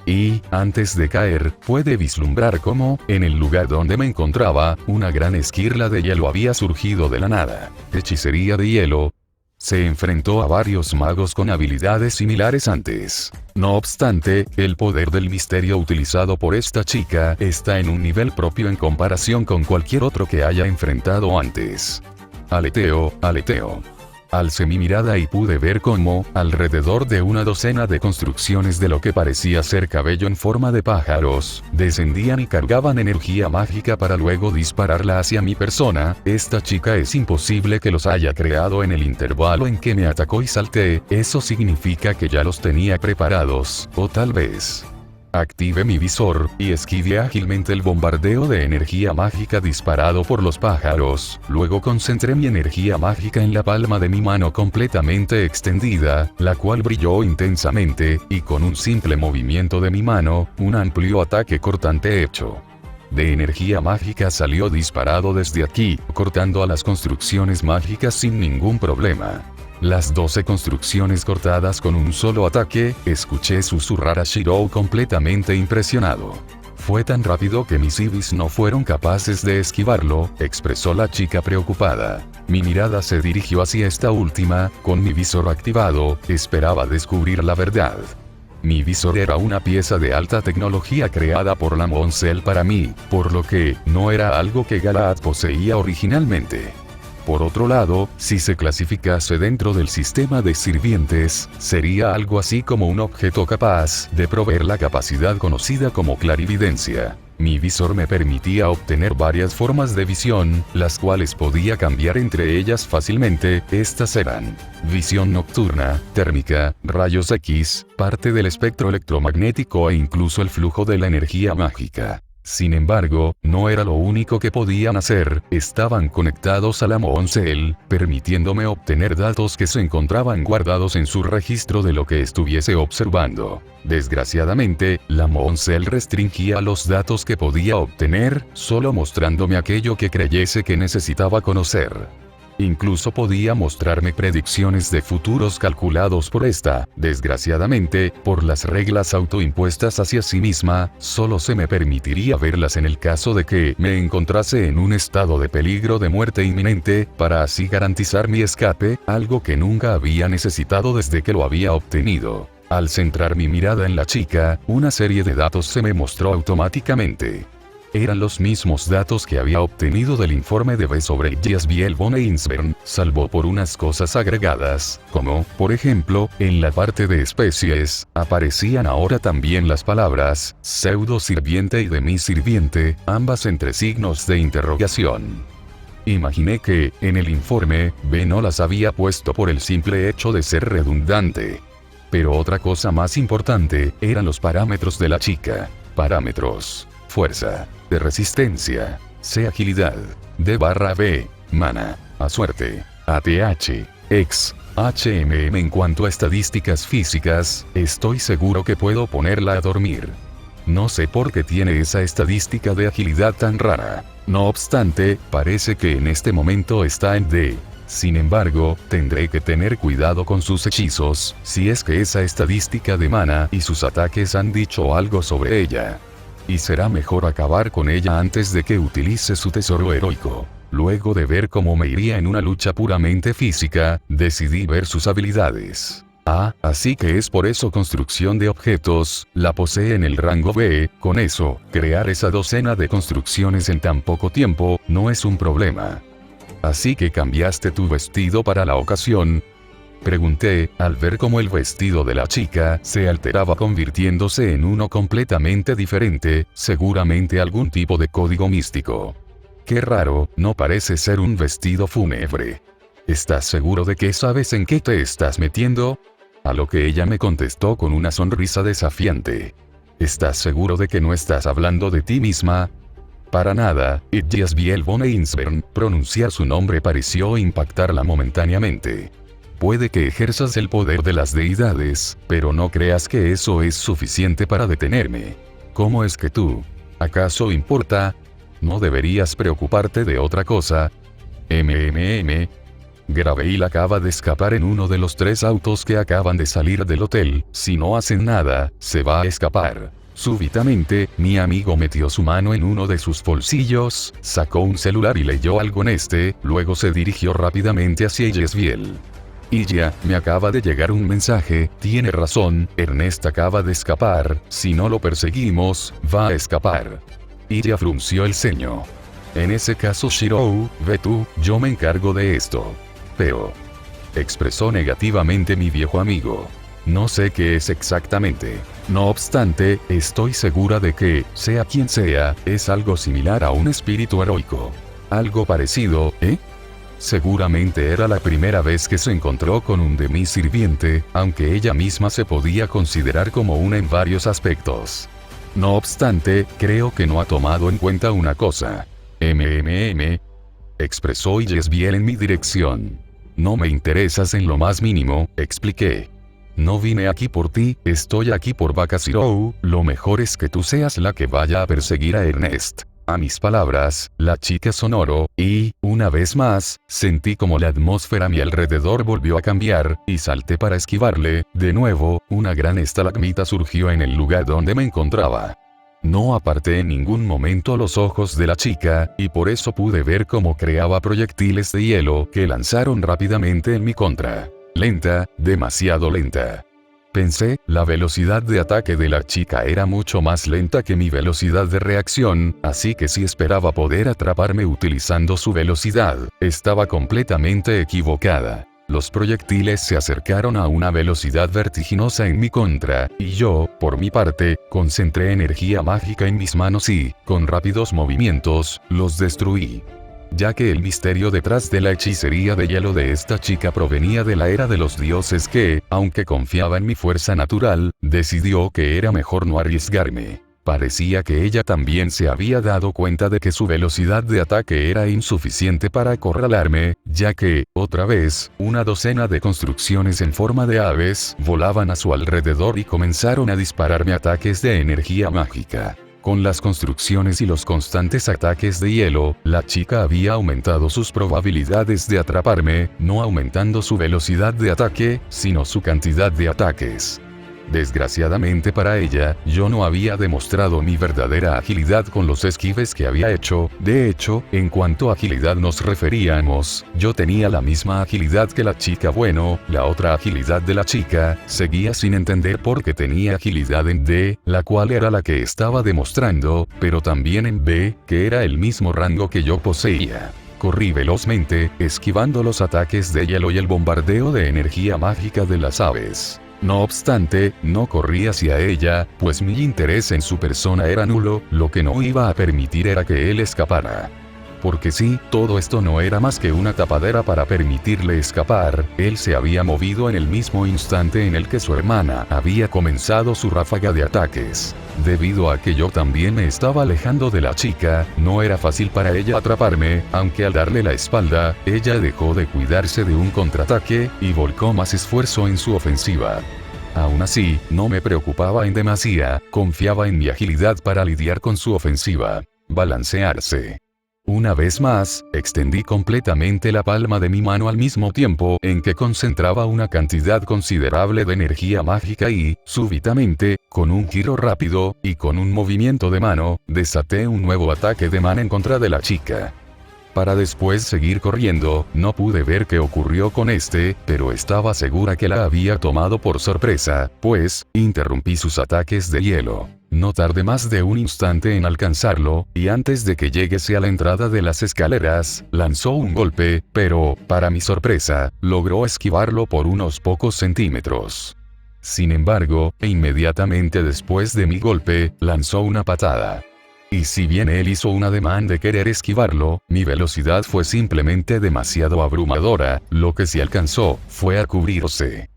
Y, antes de caer, pude vislumbrar cómo, en el lugar donde me encontraba, una gran esquirla de hielo había surgido de la nada. Hechicería de hielo. Se enfrentó a varios magos con habilidades similares antes. No obstante, el poder del misterio utilizado por esta chica está en un nivel propio en comparación con cualquier otro que haya enfrentado antes. Aleteo, aleteo. Alcé mi mirada y pude ver cómo, alrededor de una docena de construcciones de lo que parecía ser cabello en forma de pájaros, descendían y cargaban energía mágica para luego dispararla hacia mi persona. Esta chica es imposible que los haya creado en el intervalo en que me atacó y salté, eso significa que ya los tenía preparados, o tal vez... Activé mi visor, y esquivé ágilmente el bombardeo de energía mágica disparado por los pájaros, luego concentré mi energía mágica en la palma de mi mano completamente extendida, la cual brilló intensamente, y con un simple movimiento de mi mano, un amplio ataque cortante hecho de energía mágica salió disparado desde aquí, cortando a las construcciones mágicas sin ningún problema. Las 12 construcciones cortadas con un solo ataque, escuché susurrar a Shirou completamente impresionado. Fue tan rápido que mis ibis no fueron capaces de esquivarlo, expresó la chica preocupada. Mi mirada se dirigió hacia esta última, con mi visor activado, esperaba descubrir la verdad. Mi visor era una pieza de alta tecnología creada por la Moncel para mí, por lo que, no era algo que Galahad poseía originalmente. Por otro lado, si se clasificase dentro del sistema de sirvientes, sería algo así como un objeto capaz de proveer la capacidad conocida como clarividencia. Mi visor me permitía obtener varias formas de visión, las cuales podía cambiar entre ellas fácilmente. Estas eran: visión nocturna, térmica, rayos X, parte del espectro electromagnético e incluso el flujo de la energía mágica. Sin embargo, no era lo único que podían hacer, estaban conectados a la Moncel, permitiéndome obtener datos que se encontraban guardados en su registro de lo que estuviese observando. Desgraciadamente, la Moncel restringía los datos que podía obtener, solo mostrándome aquello que creyese que necesitaba conocer. Incluso podía mostrarme predicciones de futuros calculados por esta. Desgraciadamente, por las reglas autoimpuestas hacia sí misma, solo se me permitiría verlas en el caso de que me encontrase en un estado de peligro de muerte inminente, para así garantizar mi escape, algo que nunca había necesitado desde que lo había obtenido. Al centrar mi mirada en la chica, una serie de datos se me mostró automáticamente. Eran los mismos datos que había obtenido del informe de B sobre Giasbiel von Einsberg, salvo por unas cosas agregadas, como, por ejemplo, en la parte de especies, aparecían ahora también las palabras pseudo sirviente y demisirviente, ambas entre signos de interrogación. Imaginé que, en el informe, B no las había puesto por el simple hecho de ser redundante. Pero otra cosa más importante, eran los parámetros de la chica. Parámetros: fuerza, de resistencia, C agilidad, D/B, mana, A suerte, ATH, X, HMM. En cuanto a estadísticas físicas, estoy seguro que puedo ponerla a dormir. No sé por qué tiene esa estadística de agilidad tan rara. No obstante, parece que en este momento está en D. Sin embargo, tendré que tener cuidado con sus hechizos, si es que esa estadística de mana y sus ataques han dicho algo sobre ella. Y será mejor acabar con ella antes de que utilice su tesoro heroico. Luego de ver cómo me iría en una lucha puramente física, decidí ver sus habilidades. Así que es por eso construcción de objetos, la posee en el rango B. Con eso, crear esa docena de construcciones en tan poco tiempo, no es un problema. ¿Así que cambiaste tu vestido para la ocasión?, pregunté, al ver cómo el vestido de la chica se alteraba convirtiéndose en uno completamente diferente, seguramente algún tipo de código místico. Qué raro, no parece ser un vestido fúnebre. ¿Estás seguro de que sabes en qué te estás metiendo? A lo que ella me contestó con una sonrisa desafiante. ¿Estás seguro de que no estás hablando de ti misma? Para nada. Giasbiel von Einsberg, pronunciar su nombre pareció impactarla momentáneamente. Puede que ejerzas el poder de las deidades, pero no creas que eso es suficiente para detenerme. ¿Cómo es que tú? ¿Acaso importa? ¿No deberías preocuparte de otra cosa? Graveil acaba de escapar en uno de los 3 autos que acaban de salir del hotel. Si no hacen nada, se va a escapar. Súbitamente, mi amigo metió su mano en uno de sus bolsillos, sacó un celular y leyó algo en este, luego se dirigió rápidamente hacia Yesbiel. Illa, me acaba de llegar un mensaje, tiene razón, Ernest acaba de escapar, si no lo perseguimos, va a escapar. Illa frunció el ceño. En ese caso Shirou, ve tú, yo me encargo de esto. Pero, expresó negativamente mi viejo amigo. No sé qué es exactamente. No obstante, estoy segura de que, sea quien sea, es algo similar a un espíritu heroico. Algo parecido, ¿eh? Seguramente era la primera vez que se encontró con un de mis sirviente, aunque ella misma se podía considerar como una en varios aspectos. No obstante, creo que no ha tomado en cuenta una cosa. Expresó Yesbiel en mi dirección. No me interesas en lo más mínimo, expliqué. No vine aquí por ti, estoy aquí por Bakashirou, lo mejor es que tú seas la que vaya a perseguir a Ernest. A mis palabras, la chica sonoro, y, una vez más, sentí como la atmósfera a mi alrededor volvió a cambiar, y salté para esquivarle, de nuevo, una gran estalagmita surgió en el lugar donde me encontraba. No aparté en ningún momento los ojos de la chica, y por eso pude ver cómo creaba proyectiles de hielo que lanzaron rápidamente en mi contra. Lenta, demasiado lenta. Pensé, la velocidad de ataque de la chica era mucho más lenta que mi velocidad de reacción, así que si esperaba poder atraparme utilizando su velocidad, estaba completamente equivocada. Los proyectiles se acercaron a una velocidad vertiginosa en mi contra, y yo, por mi parte, concentré energía mágica en mis manos y, con rápidos movimientos, los destruí. Ya que el misterio detrás de la hechicería de hielo de esta chica provenía de la era de los dioses que, aunque confiaba en mi fuerza natural, decidió que era mejor no arriesgarme. Parecía que ella también se había dado cuenta de que su velocidad de ataque era insuficiente para acorralarme, ya que, otra vez, una docena de construcciones en forma de aves volaban a su alrededor y comenzaron a dispararme ataques de energía mágica. Con las construcciones y los constantes ataques de hielo, la chica había aumentado sus probabilidades de atraparme, no aumentando su velocidad de ataque, sino su cantidad de ataques. Desgraciadamente para ella, yo no había demostrado mi verdadera agilidad con los esquives que había hecho. De hecho, en cuanto a agilidad nos referíamos, yo tenía la misma agilidad que la chica. Bueno, la otra agilidad de la chica, seguía sin entender por qué tenía agilidad en D, la cual era la que estaba demostrando, pero también en B, que era el mismo rango que yo poseía. Corrí velozmente, esquivando los ataques de hielo y el bombardeo de energía mágica de las aves. No obstante, no corrí hacia ella, pues mi interés en su persona era nulo, lo que no iba a permitir era que él escapara. Porque sí, todo esto no era más que una tapadera para permitirle escapar, él se había movido en el mismo instante en el que su hermana había comenzado su ráfaga de ataques. Debido a que yo también me estaba alejando de la chica, no era fácil para ella atraparme, aunque al darle la espalda, ella dejó de cuidarse de un contraataque, y volcó más esfuerzo en su ofensiva. Aún así, no me preocupaba en demasía, confiaba en mi agilidad para lidiar con su ofensiva. Balancearse. Una vez más, extendí completamente la palma de mi mano al mismo tiempo en que concentraba una cantidad considerable de energía mágica y, súbitamente, con un giro rápido, y con un movimiento de mano, desaté un nuevo ataque de mana en contra de la chica. Para después seguir corriendo, no pude ver qué ocurrió con este, pero estaba segura que la había tomado por sorpresa, pues, interrumpí sus ataques de hielo. No tardé más de un instante en alcanzarlo, y antes de que llegase a la entrada de las escaleras, lanzó un golpe, pero, para mi sorpresa, logró esquivarlo por unos pocos centímetros. Sin embargo, inmediatamente después de mi golpe, lanzó una patada. Y si bien él hizo un ademán de querer esquivarlo, mi velocidad fue simplemente demasiado abrumadora, lo que sí alcanzó, fue a cubrirse.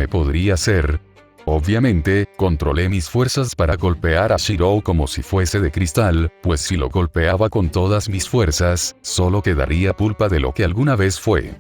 Podría ser. Obviamente, controlé mis fuerzas para golpear a Shirou como si fuese de cristal, pues si lo golpeaba con todas mis fuerzas, solo quedaría pulpa de lo que alguna vez fue.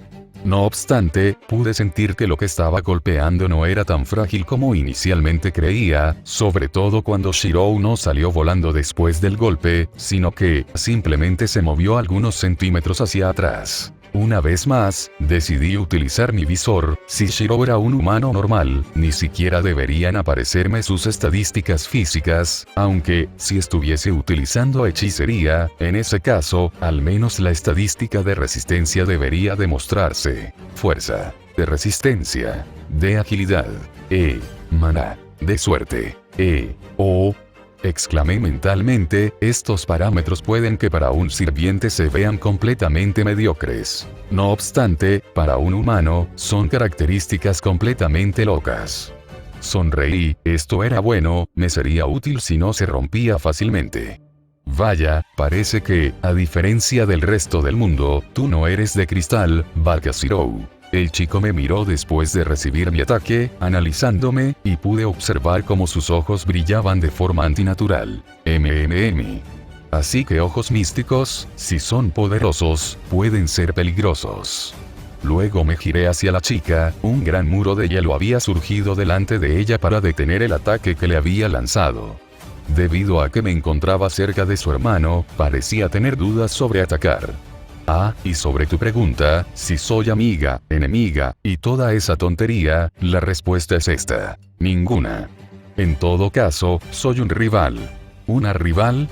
No obstante, pude sentir que lo que estaba golpeando no era tan frágil como inicialmente creía, sobre todo cuando Shirou no salió volando después del golpe, sino que, simplemente se movió algunos centímetros hacia atrás. Una vez más, decidí utilizar mi visor. Si Shiro era un humano normal, ni siquiera deberían aparecerme sus estadísticas físicas, aunque, si estuviese utilizando hechicería, en ese caso, al menos la estadística de resistencia debería demostrarse. Fuerza, de resistencia, de agilidad, maná, de suerte, exclamé mentalmente, estos parámetros pueden que para un sirviente se vean completamente mediocres. No obstante, para un humano, son características completamente locas. Sonreí, esto era bueno, me sería útil si no se rompía fácilmente. Vaya, parece que, a diferencia del resto del mundo, tú no eres de cristal, Bakashirou. El chico me miró después de recibir mi ataque, analizándome, y pude observar cómo sus ojos brillaban de forma antinatural. Así que ojos místicos, si son poderosos, pueden ser peligrosos. Luego me giré hacia la chica, un gran muro de hielo había surgido delante de ella para detener el ataque que le había lanzado. Debido a que me encontraba cerca de su hermano, parecía tener dudas sobre atacar. Y sobre tu pregunta, si soy amiga, enemiga, y toda esa tontería, la respuesta es esta: ninguna. En todo caso, soy un rival. ¿Una rival?,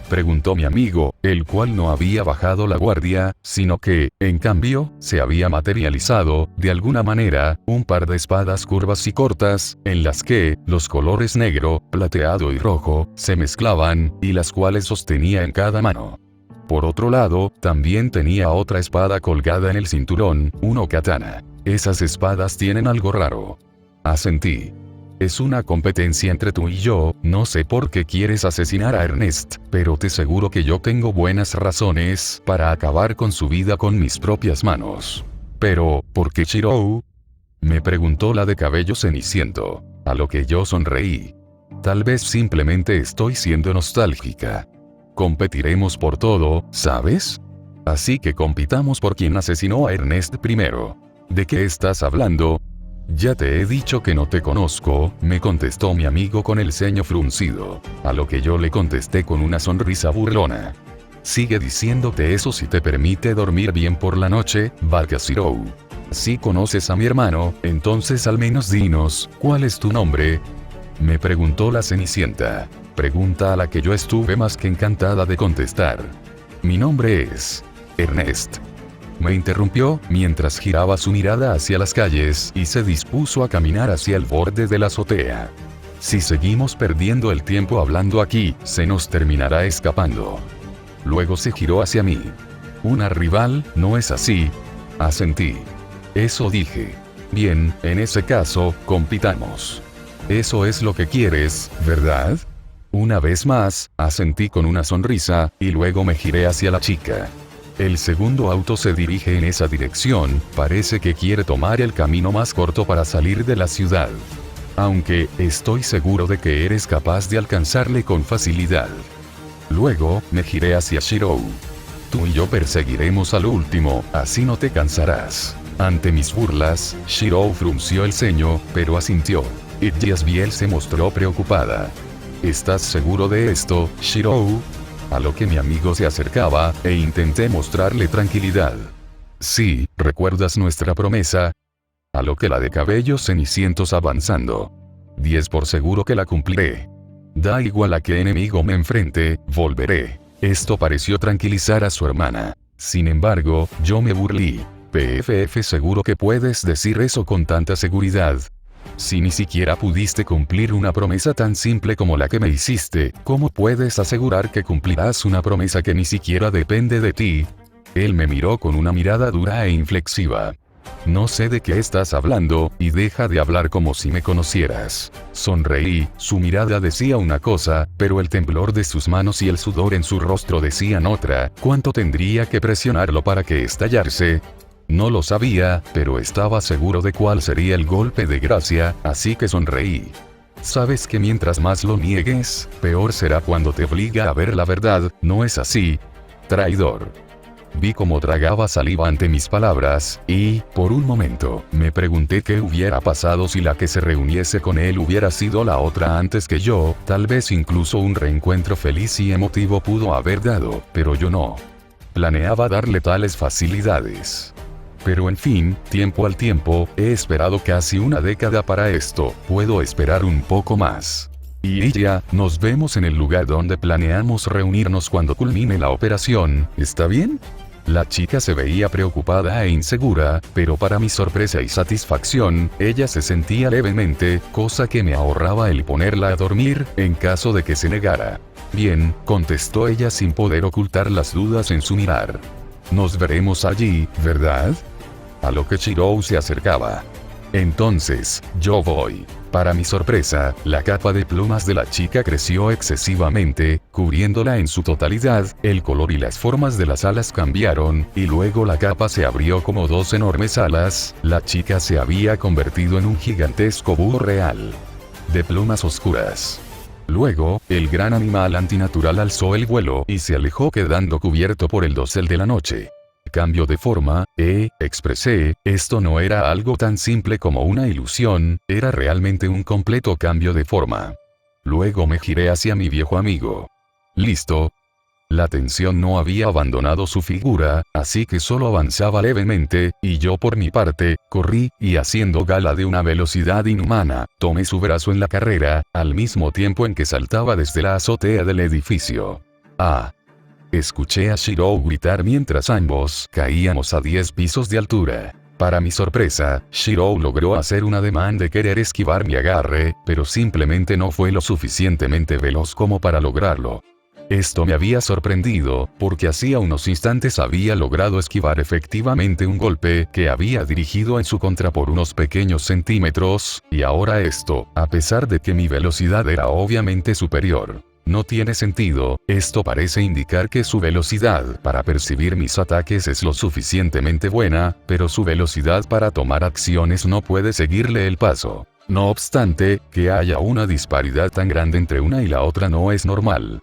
preguntó mi amigo, el cual no había bajado la guardia, sino que, en cambio, se había materializado, de alguna manera, un par de espadas curvas y cortas, en las que, los colores negro, plateado y rojo, se mezclaban, y las cuales sostenía en cada mano. Por otro lado, también tenía otra espada colgada en el cinturón, uno katana. Esas espadas tienen algo raro. Asentí. Es una competencia entre tú y yo, no sé por qué quieres asesinar a Ernest, pero te aseguro que yo tengo buenas razones para acabar con su vida con mis propias manos. Pero, ¿por qué Shirou?, me preguntó la de cabello ceniciento, a lo que yo sonreí. Tal vez simplemente estoy siendo nostálgica. Competiremos por todo, ¿sabes? Así que compitamos por quien asesinó a Ernest primero. ¿De qué estás hablando? Ya te he dicho que no te conozco, me contestó mi amigo con el ceño fruncido, a lo que yo le contesté con una sonrisa burlona. Sigue diciéndote eso si te permite dormir bien por la noche, Bakashirou. Si conoces a mi hermano, entonces al menos dinos, ¿cuál es tu nombre?, me preguntó la Cenicienta. Pregunta a la que yo estuve más que encantada de contestar. Mi nombre es Ernest. Me interrumpió, mientras giraba su mirada hacia las calles y se dispuso a caminar hacia el borde de la azotea. Si seguimos perdiendo el tiempo hablando aquí, se nos terminará escapando. Luego se giró hacia mí. ¿Una rival? ¿No es así? Asentí. Eso dije. Bien, en ese caso, compitamos. Eso es lo que quieres, ¿verdad? Una vez más, asentí con una sonrisa, y luego me giré hacia la chica. El segundo auto se dirige en esa dirección, parece que quiere tomar el camino más corto para salir de la ciudad. Aunque, estoy seguro de que eres capaz de alcanzarle con facilidad. Luego, me giré hacia Shirou. Tú y yo perseguiremos al último, así no te cansarás. Ante mis burlas, Shirou frunció el ceño, pero asintió. Yasbiel se mostró preocupada. ¿Estás seguro de esto, Shirou?, a lo que mi amigo se acercaba, e intenté mostrarle tranquilidad. Sí, ¿recuerdas nuestra promesa? A lo que la de cabellos cenicientos avanzando. 10 por seguro que la cumpliré. Da igual a qué enemigo me enfrente, volveré. Esto pareció tranquilizar a su hermana. Sin embargo, yo me burlé. PFF, seguro que puedes decir eso con tanta seguridad. Si ni siquiera pudiste cumplir una promesa tan simple como la que me hiciste, ¿cómo puedes asegurar que cumplirás una promesa que ni siquiera depende de ti? Él me miró con una mirada dura e inflexiva. No sé de qué estás hablando, y deja de hablar como si me conocieras. Sonreí, su mirada decía una cosa, pero el temblor de sus manos y el sudor en su rostro decían otra. ¿Cuánto tendría que presionarlo para que estallarse? No lo sabía, pero estaba seguro de cuál sería el golpe de gracia, así que sonreí. Sabes que mientras más lo niegues, peor será cuando te obliga a ver la verdad, ¿no es así? Traidor. Vi cómo tragaba saliva ante mis palabras, y, por un momento, me pregunté qué hubiera pasado si la que se reuniese con él hubiera sido la otra antes que yo, tal vez incluso un reencuentro feliz y emotivo pudo haber dado, pero yo no. planeaba darle tales facilidades. Pero en fin, tiempo al tiempo, he esperado casi una década para esto, puedo esperar un poco más. Y ella, nos vemos en el lugar donde planeamos reunirnos cuando culmine la operación, ¿está bien? La chica se veía preocupada e insegura, pero para mi sorpresa y satisfacción, ella se sentía levemente, cosa que me ahorraba el ponerla a dormir, en caso de que se negara. Bien, contestó ella sin poder ocultar las dudas en su mirar. Nos veremos allí, ¿verdad? A lo que Shirou se acercaba. Entonces, yo voy. Para mi sorpresa, la capa de plumas de la chica creció excesivamente, cubriéndola en su totalidad, el color y las formas de las alas cambiaron, y luego la capa se abrió como dos enormes alas, la chica se había convertido en un gigantesco búho real. De plumas oscuras. Luego, el gran animal antinatural alzó el vuelo y se alejó quedando cubierto por el dosel de la noche. Cambio de forma, expresé, esto no era algo tan simple como una ilusión, era realmente un completo cambio de forma. Luego me giré hacia mi viejo amigo. ¿Listo? La tensión no había abandonado su figura, así que solo avanzaba levemente, y yo por mi parte, corrí, y haciendo gala de una velocidad inhumana, tomé su brazo en la carrera, al mismo tiempo en que saltaba desde la azotea del edificio. ¡Ah! Escuché a Shirou gritar mientras ambos caíamos a 10 pisos de altura. Para mi sorpresa, Shirou logró hacer un ademán de querer esquivar mi agarre, pero simplemente no fue lo suficientemente veloz como para lograrlo. Esto me había sorprendido, porque hacía unos instantes había logrado esquivar efectivamente un golpe que había dirigido en su contra por unos pequeños centímetros, y ahora esto, a pesar de que mi velocidad era obviamente superior. No tiene sentido, esto parece indicar que su velocidad para percibir mis ataques es lo suficientemente buena, pero su velocidad para tomar acciones no puede seguirle el paso. No obstante, que haya una disparidad tan grande entre una y la otra no es normal.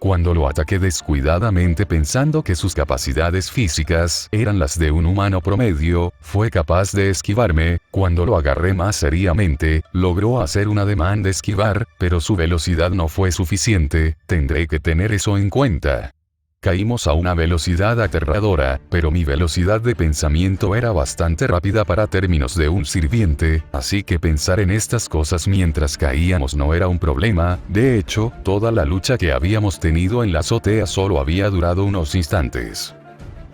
Cuando lo ataqué descuidadamente pensando que sus capacidades físicas eran las de un humano promedio, fue capaz de esquivarme, cuando lo agarré más seriamente, logró hacer un ademán de esquivar, pero su velocidad no fue suficiente, tendré que tener eso en cuenta. Caímos a una velocidad aterradora, pero mi velocidad de pensamiento era bastante rápida para términos de un sirviente, así que pensar en estas cosas mientras caíamos no era un problema, de hecho, toda la lucha que habíamos tenido en la azotea solo había durado unos instantes.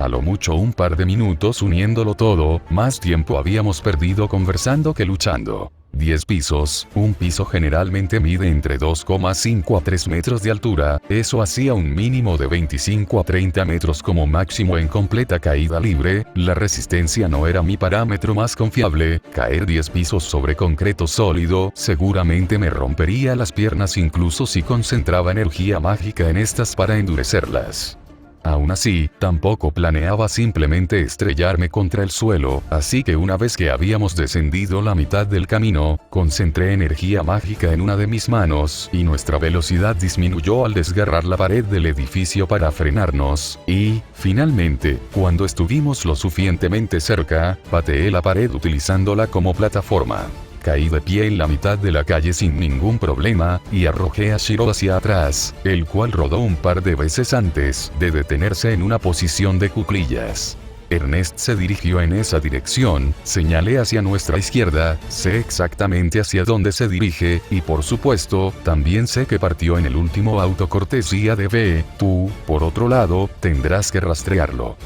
A lo mucho un par de minutos uniéndolo todo, más tiempo habíamos perdido conversando que luchando. 10 pisos, un piso generalmente mide entre 2,5 a 3 metros de altura, eso hacía un mínimo de 25 a 30 metros como máximo en completa caída libre, la resistencia no era mi parámetro más confiable, caer 10 pisos sobre concreto sólido, seguramente me rompería las piernas incluso si concentraba energía mágica en estas para endurecerlas. Aún así, tampoco planeaba simplemente estrellarme contra el suelo, así que una vez que habíamos descendido la mitad del camino, concentré energía mágica en una de mis manos, y nuestra velocidad disminuyó al desgarrar la pared del edificio para frenarnos, y, finalmente, cuando estuvimos lo suficientemente cerca, pateé la pared utilizándola como plataforma. Caí de pie en la mitad de la calle sin ningún problema, y arrojé a Shirou hacia atrás, el cual rodó un par de veces antes de detenerse en una posición de cuclillas. Ernest se dirigió en esa dirección, señalé hacia nuestra izquierda, sé exactamente hacia dónde se dirige, y por supuesto, también sé que partió en el último auto cortesía de B, tú, por otro lado, tendrás que rastrearlo.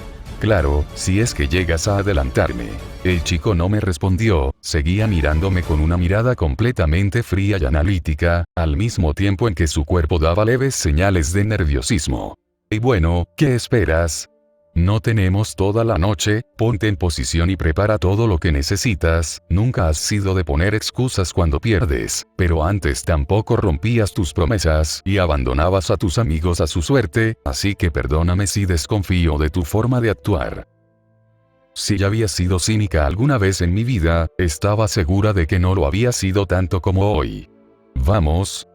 Claro, si es que llegas a adelantarme. El chico no me respondió, seguía mirándome con una mirada completamente fría y analítica, al mismo tiempo en que su cuerpo daba leves señales de nerviosismo. Y bueno, ¿qué esperas? No tenemos toda la noche, ponte en posición y prepara todo lo que necesitas, nunca has sido de poner excusas cuando pierdes, pero antes tampoco rompías tus promesas y abandonabas a tus amigos a su suerte, así que perdóname si desconfío de tu forma de actuar. Si ya había sido cínica alguna vez en mi vida, estaba segura de que no lo había sido tanto como hoy. Vamos,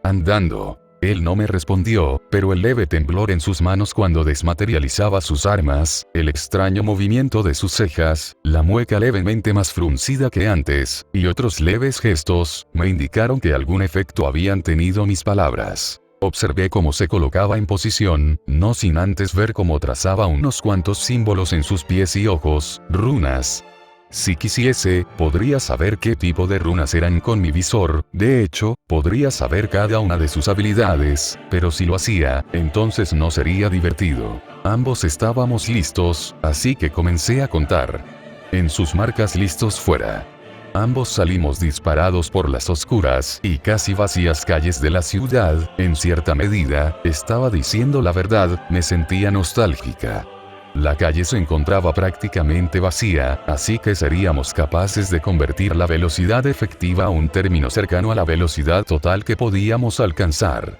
andando. Él no me respondió, pero el leve temblor en sus manos cuando desmaterializaba sus armas, el extraño movimiento de sus cejas, la mueca levemente más fruncida que antes, y otros leves gestos, me indicaron que algún efecto habían tenido mis palabras. Observé cómo se colocaba en posición, no sin antes ver cómo trazaba unos cuantos símbolos en sus pies y ojos, runas. Si quisiese, podría saber qué tipo de runas eran con mi visor, de hecho, podría saber cada una de sus habilidades, pero si lo hacía, entonces no sería divertido. Ambos estábamos listos, así que comencé a contar. En sus marcas listos fuera. Ambos salimos disparados por las oscuras y casi vacías calles de la ciudad. En cierta medida, estaba diciendo la verdad, me sentía nostálgica. La calle se encontraba prácticamente vacía, así que seríamos capaces de convertir la velocidad efectiva a un término cercano a la velocidad total que podíamos alcanzar.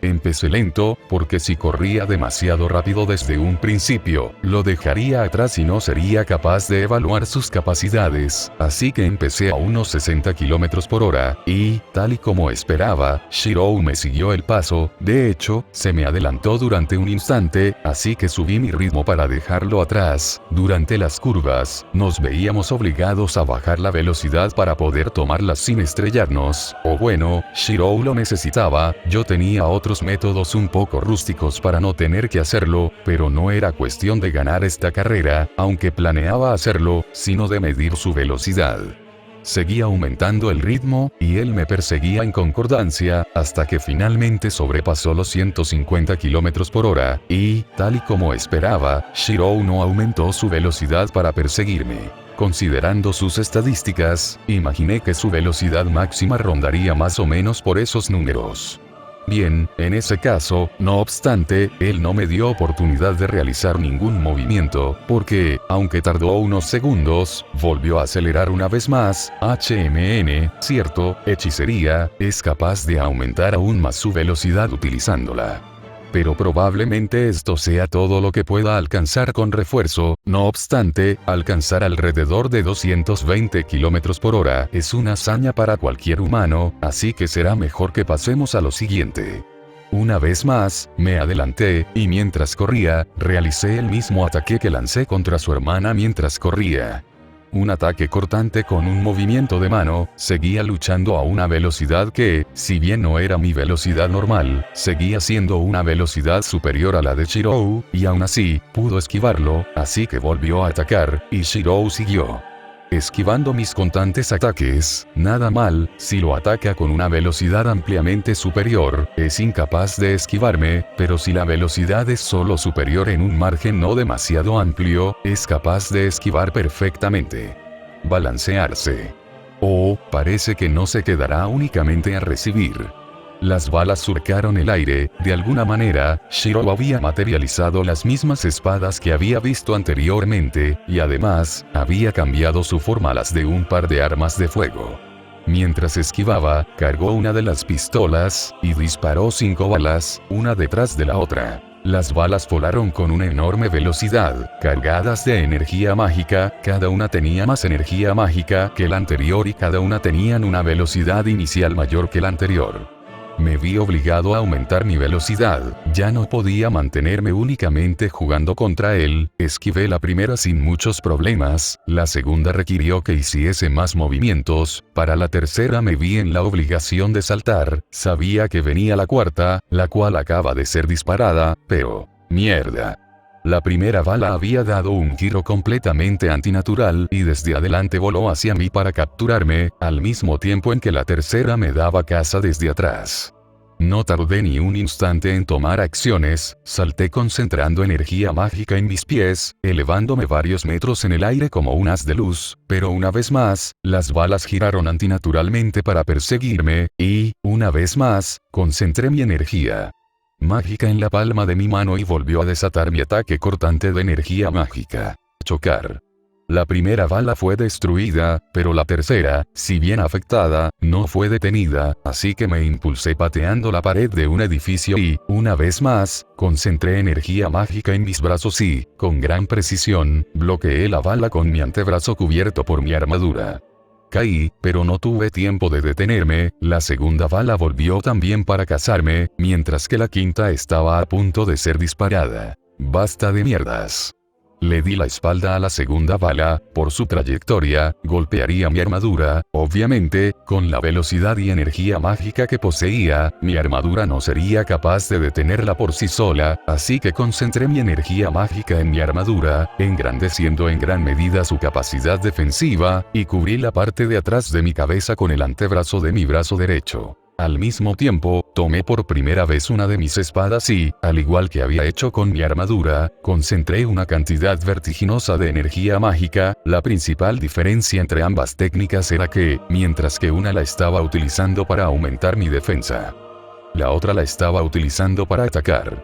Empecé lento, porque si corría demasiado rápido desde un principio, lo dejaría atrás y no sería capaz de evaluar sus capacidades, así que empecé a unos 60 km por hora, y, tal y como esperaba, Shirou me siguió el paso. De hecho, se me adelantó durante un instante, así que subí mi ritmo para dejarlo atrás. Durante las curvas, nos veíamos obligados a bajar la velocidad para poder tomarlas sin estrellarnos, o bueno, Shirou lo necesitaba, yo tenía otros métodos un poco rústicos para no tener que hacerlo, pero no era cuestión de ganar esta carrera, aunque planeaba hacerlo, sino de medir su velocidad. Seguía aumentando el ritmo, y él me perseguía en concordancia, hasta que finalmente sobrepasó los 150 km por hora, y, tal y como esperaba, Shirou no aumentó su velocidad para perseguirme. Considerando sus estadísticas, imaginé que su velocidad máxima rondaría más o menos por esos números. Bien, en ese caso, no obstante, él no me dio oportunidad de realizar ningún movimiento, porque, aunque tardó unos segundos, volvió a acelerar una vez más. Cierto, hechicería, es capaz de aumentar aún más su velocidad utilizándola. Pero probablemente esto sea todo lo que pueda alcanzar con refuerzo. No obstante, alcanzar alrededor de 220 km por hora es una hazaña para cualquier humano, así que será mejor que pasemos a lo siguiente. Una vez más, me adelanté, y mientras corría, realicé el mismo ataque que lancé contra su hermana mientras corría. Un ataque cortante con un movimiento de mano. Seguía luchando a una velocidad que, si bien no era mi velocidad normal, seguía siendo una velocidad superior a la de Shirou, y aún así, pudo esquivarlo, así que volvió a atacar, y Shirou siguió esquivando mis constantes ataques. Nada mal, si lo ataca con una velocidad ampliamente superior, es incapaz de esquivarme, pero si la velocidad es solo superior en un margen no demasiado amplio, es capaz de esquivar perfectamente. Balancearse. Oh, parece que no se quedará únicamente a recibir. Las balas surcaron el aire. De alguna manera, Shirou había materializado las mismas espadas que había visto anteriormente, y además, había cambiado su forma a las de un par de armas de fuego. Mientras esquivaba, cargó una de las pistolas, y disparó 5 balas, una detrás de la otra. Las balas volaron con una enorme velocidad, cargadas de energía mágica. Cada una tenía más energía mágica que la anterior y cada una tenían una velocidad inicial mayor que la anterior. Me vi obligado a aumentar mi velocidad, ya no podía mantenerme únicamente jugando contra él. Esquivé la primera sin muchos problemas, la segunda requirió que hiciese más movimientos, para la tercera me vi en la obligación de saltar. Sabía que venía la cuarta, la cual acaba de ser disparada, pero... ¡mierda! La primera bala había dado un giro completamente antinatural y desde adelante voló hacia mí para capturarme, al mismo tiempo en que la tercera me daba caza desde atrás. No tardé ni un instante en tomar acciones, salté concentrando energía mágica en mis pies, elevándome varios metros en el aire como un haz de luz, pero una vez más, las balas giraron antinaturalmente para perseguirme, y, una vez más, concentré mi energía mágica en la palma de mi mano y volvió a desatar mi ataque cortante de energía mágica. Chocar. La primera bala fue destruida, pero la tercera, si bien afectada, no fue detenida, así que me impulsé pateando la pared de un edificio y, una vez más, concentré energía mágica en mis brazos y, con gran precisión, bloqueé la bala con mi antebrazo cubierto por mi armadura. Caí, pero no tuve tiempo de detenerme. La segunda bala volvió también para cazarme, mientras que la quinta estaba a punto de ser disparada. Basta de mierdas. Le di la espalda a la segunda bala, por su trayectoria, golpearía mi armadura, obviamente, con la velocidad y energía mágica que poseía, mi armadura no sería capaz de detenerla por sí sola, así que concentré mi energía mágica en mi armadura, engrandeciendo en gran medida su capacidad defensiva, y cubrí la parte de atrás de mi cabeza con el antebrazo de mi brazo derecho. Al mismo tiempo, tomé por primera vez una de mis espadas y, al igual que había hecho con mi armadura, concentré una cantidad vertiginosa de energía mágica. La principal diferencia entre ambas técnicas era que, mientras que una la estaba utilizando para aumentar mi defensa, la otra la estaba utilizando para atacar.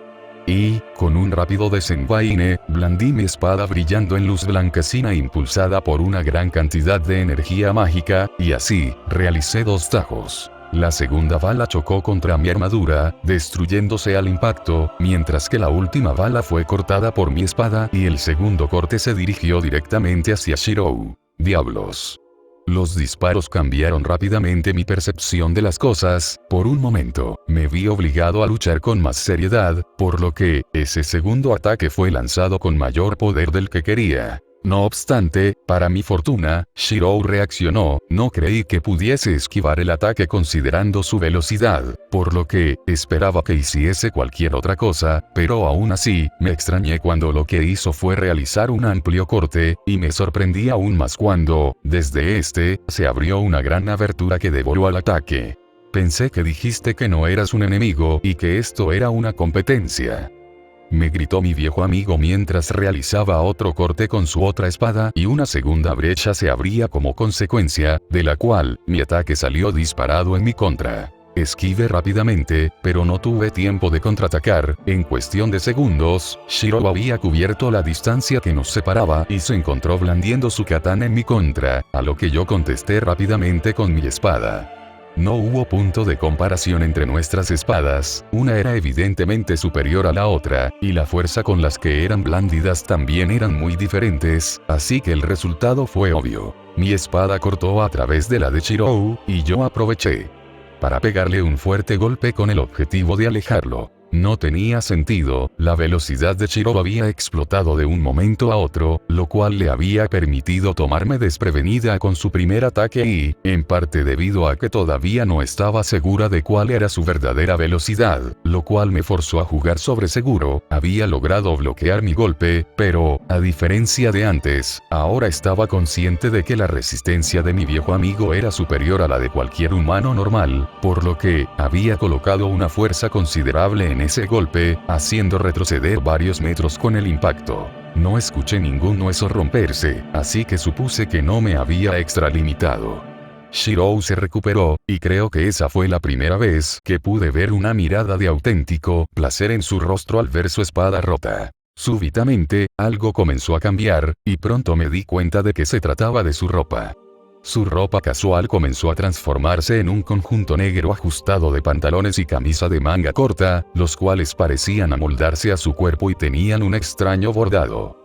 Y, con un rápido desenvaine, blandí mi espada brillando en luz blanquecina impulsada por una gran cantidad de energía mágica, y así, realicé 2 tajos. La segunda bala chocó contra mi armadura, destruyéndose al impacto, mientras que la última bala fue cortada por mi espada y el segundo corte se dirigió directamente hacia Shirou. ¡Diablos! Los disparos cambiaron rápidamente mi percepción de las cosas. Por un momento, me vi obligado a luchar con más seriedad, por lo que, ese segundo ataque fue lanzado con mayor poder del que quería. No obstante, para mi fortuna, Shirou reaccionó. No creí que pudiese esquivar el ataque considerando su velocidad, por lo que, esperaba que hiciese cualquier otra cosa, pero aún así, me extrañé cuando lo que hizo fue realizar un amplio corte, y me sorprendí aún más cuando, desde se abrió una gran abertura que devoró al ataque. Pensé que dijiste que no eras un enemigo y que esto era una competencia. Me gritó mi viejo amigo mientras realizaba otro corte con su otra espada y una segunda brecha se abría como consecuencia, de la cual, mi ataque salió disparado en mi contra. Esquivé rápidamente, pero no tuve tiempo de contraatacar. En cuestión de segundos, Shirou había cubierto la distancia que nos separaba y se encontró blandiendo su katana en mi contra, a lo que yo contesté rápidamente con mi espada. No hubo punto de comparación entre nuestras espadas, una era evidentemente superior a la otra, y la fuerza con las que eran blandidas también eran muy diferentes, así que el resultado fue obvio. Mi espada cortó a través de la de Shirou, y yo aproveché para pegarle un fuerte golpe con el objetivo de alejarlo. No tenía sentido, la velocidad de Shirou había explotado de un momento a otro, lo cual le había permitido tomarme desprevenida con su primer ataque y, en parte debido a que todavía no estaba segura de cuál era su verdadera velocidad, lo cual me forzó a jugar sobre seguro, había logrado bloquear mi golpe, pero, a diferencia de antes, ahora estaba consciente de que la resistencia de mi viejo amigo era superior a la de cualquier humano normal, por lo que, había colocado una fuerza considerable en ese golpe, haciendo retroceder varios metros con el impacto. No escuché ningún hueso romperse, así que supuse que no me había extralimitado. Shirou se recuperó, y creo que esa fue la primera vez que pude ver una mirada de auténtico placer en su rostro al ver su espada rota. Súbitamente, algo comenzó a cambiar, y pronto me di cuenta de que se trataba de su ropa. Su ropa casual comenzó a transformarse en un conjunto negro ajustado de pantalones y camisa de manga corta, los cuales parecían amoldarse a su cuerpo y tenían un extraño bordado.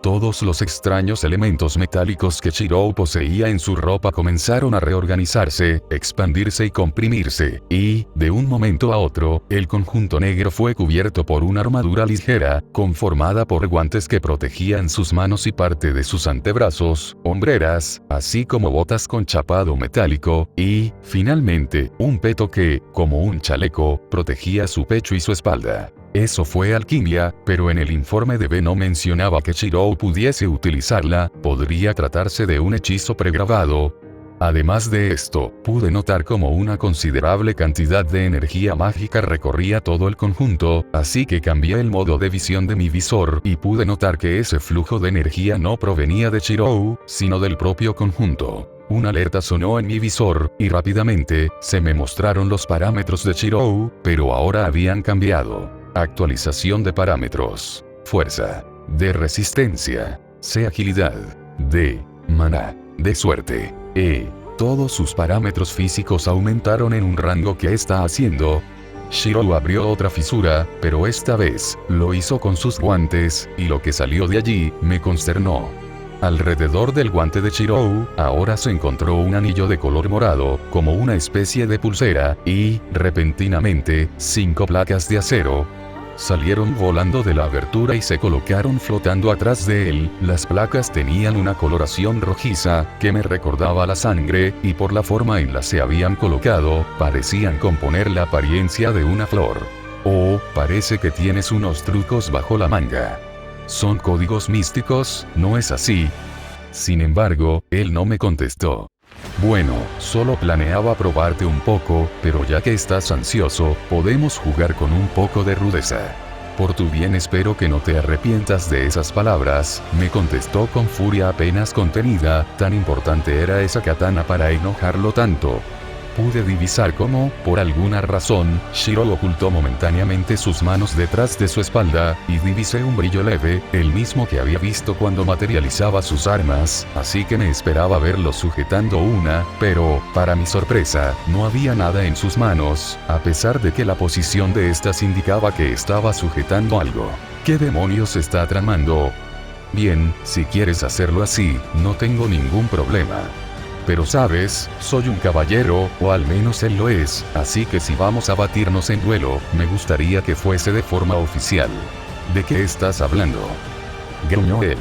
Todos los extraños elementos metálicos que Shirou poseía en su ropa comenzaron a reorganizarse, expandirse y comprimirse, y, de un momento a otro, el conjunto negro fue cubierto por una armadura ligera, conformada por guantes que protegían sus manos y parte de sus antebrazos, hombreras, así como botas con chapado metálico, y, finalmente, un peto que, como un chaleco, protegía su pecho y su espalda. Eso fue alquimia, pero en el informe de B no mencionaba que Shirou pudiese utilizarla, podría tratarse de un hechizo pregrabado. Además de esto, pude notar como una considerable cantidad de energía mágica recorría todo el conjunto, así que cambié el modo de visión de mi visor y pude notar que ese flujo de energía no provenía de Shirou, sino del propio conjunto. Una alerta sonó en mi visor, y rápidamente, se me mostraron los parámetros de Shirou, pero ahora habían cambiado. Actualización de parámetros. Fuerza. D. Resistencia. C. Agilidad. D. Maná. D. Suerte. E. Todos sus parámetros físicos aumentaron en un rango que está haciendo. Shirou abrió otra fisura, pero esta vez, lo hizo con sus guantes, y lo que salió de allí, me consternó. Alrededor del guante de Shirou, ahora se encontró un anillo de color morado, como una especie de pulsera, y, repentinamente, 5 placas de acero. Salieron volando de la abertura y se colocaron flotando atrás de él. Las placas tenían una coloración rojiza, que me recordaba la sangre, y por la forma en la se habían colocado, parecían componer la apariencia de una flor. Oh, parece que tienes unos trucos bajo la manga. Son códigos místicos, ¿no es así? Sin embargo, él no me contestó. Bueno, solo planeaba probarte un poco, pero ya que estás ansioso, podemos jugar con un poco de rudeza. Por tu bien espero que no te arrepientas de esas palabras, me contestó con furia apenas contenida, tan importante era esa katana para enojarlo tanto. Pude divisar cómo, por alguna razón, Shiro ocultó momentáneamente sus manos detrás de su espalda, y divisé un brillo leve, el mismo que había visto cuando materializaba sus armas, así que me esperaba verlo sujetando una, pero, para mi sorpresa, no había nada en sus manos, a pesar de que la posición de estas indicaba que estaba sujetando algo. ¿Qué demonios está tramando? Bien, si quieres hacerlo así, no tengo ningún problema. Pero sabes, soy un caballero, o al menos él lo es, así que si vamos a batirnos en duelo, me gustaría que fuese de forma oficial. ¿De qué estás hablando?, gruñó él.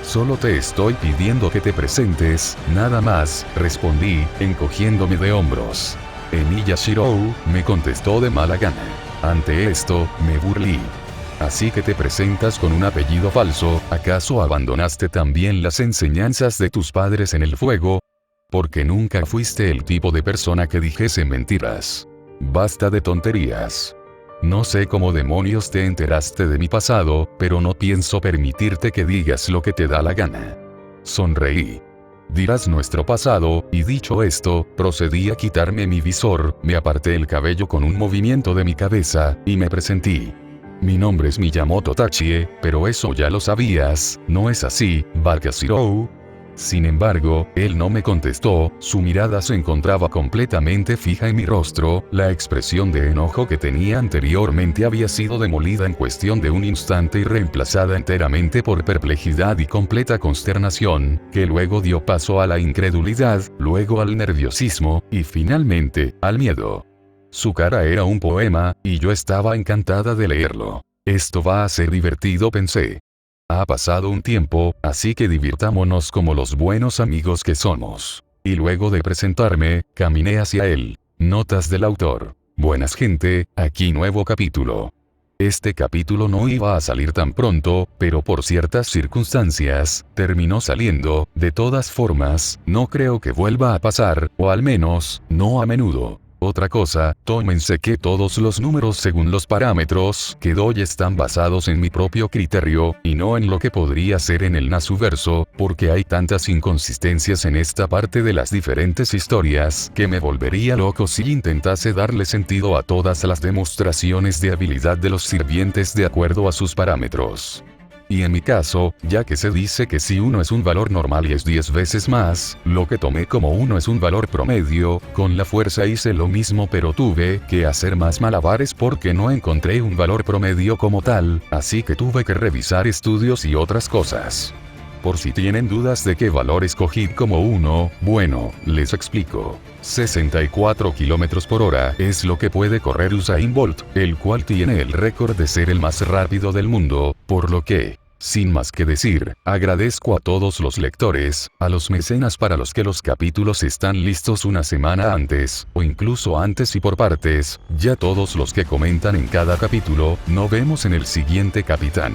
Solo te estoy pidiendo que te presentes, nada más, respondí, encogiéndome de hombros. Emiya Shirou, me contestó de mala gana. Ante esto, me burlé. Así que te presentas con un apellido falso, ¿acaso abandonaste también las enseñanzas de tus padres en el fuego? Porque nunca fuiste el tipo de persona que dijese mentiras. Basta de tonterías. No sé cómo demonios te enteraste de mi pasado, pero no pienso permitirte que digas lo que te da la gana. Sonreí. Dirás nuestro pasado, y dicho esto, procedí a quitarme mi visor, me aparté el cabello con un movimiento de mi cabeza, y me presenté. Mi nombre es Miyamoto Tachie, pero eso ya lo sabías, ¿no es así, Bakashirou? Sin embargo, él no me contestó, su mirada se encontraba completamente fija en mi rostro, la expresión de enojo que tenía anteriormente había sido demolida en cuestión de un instante y reemplazada enteramente por perplejidad y completa consternación, que luego dio paso a la incredulidad, luego al nerviosismo, y finalmente, al miedo. Su cara era un poema, y yo estaba encantada de leerlo. Esto va a ser divertido, pensé. Ha pasado un tiempo, así que divirtámonos como los buenos amigos que somos. Y luego de presentarme, caminé hacia él. Notas del autor. Buenas gente, aquí nuevo capítulo. Este capítulo no iba a salir tan pronto, pero por ciertas circunstancias, terminó saliendo. De todas formas, no creo que vuelva a pasar, o al menos, no a menudo. Otra cosa, tómense que todos los números según los parámetros que doy están basados en mi propio criterio, y no en lo que podría ser en el Nasuverso, porque hay tantas inconsistencias en esta parte de las diferentes historias, que me volvería loco si intentase darle sentido a todas las demostraciones de habilidad de los sirvientes de acuerdo a sus parámetros. Y en mi caso, ya que se dice que si 1 es un valor normal y es 10 veces más, lo que tomé como 1 es un valor promedio, con la fuerza hice lo mismo pero tuve que hacer más malabares porque no encontré un valor promedio como tal, así que tuve que revisar estudios y otras cosas. Por si tienen dudas de qué valor escogí como 1, bueno, les explico. 64 km/h es lo que puede correr Usain Bolt, el cual tiene el récord de ser el más rápido del mundo, por lo que, sin más que decir, agradezco a todos los lectores, a los mecenas para los que los capítulos están listos una semana antes, o incluso antes y por partes, ya todos los que comentan en cada capítulo, nos vemos en el siguiente capitán.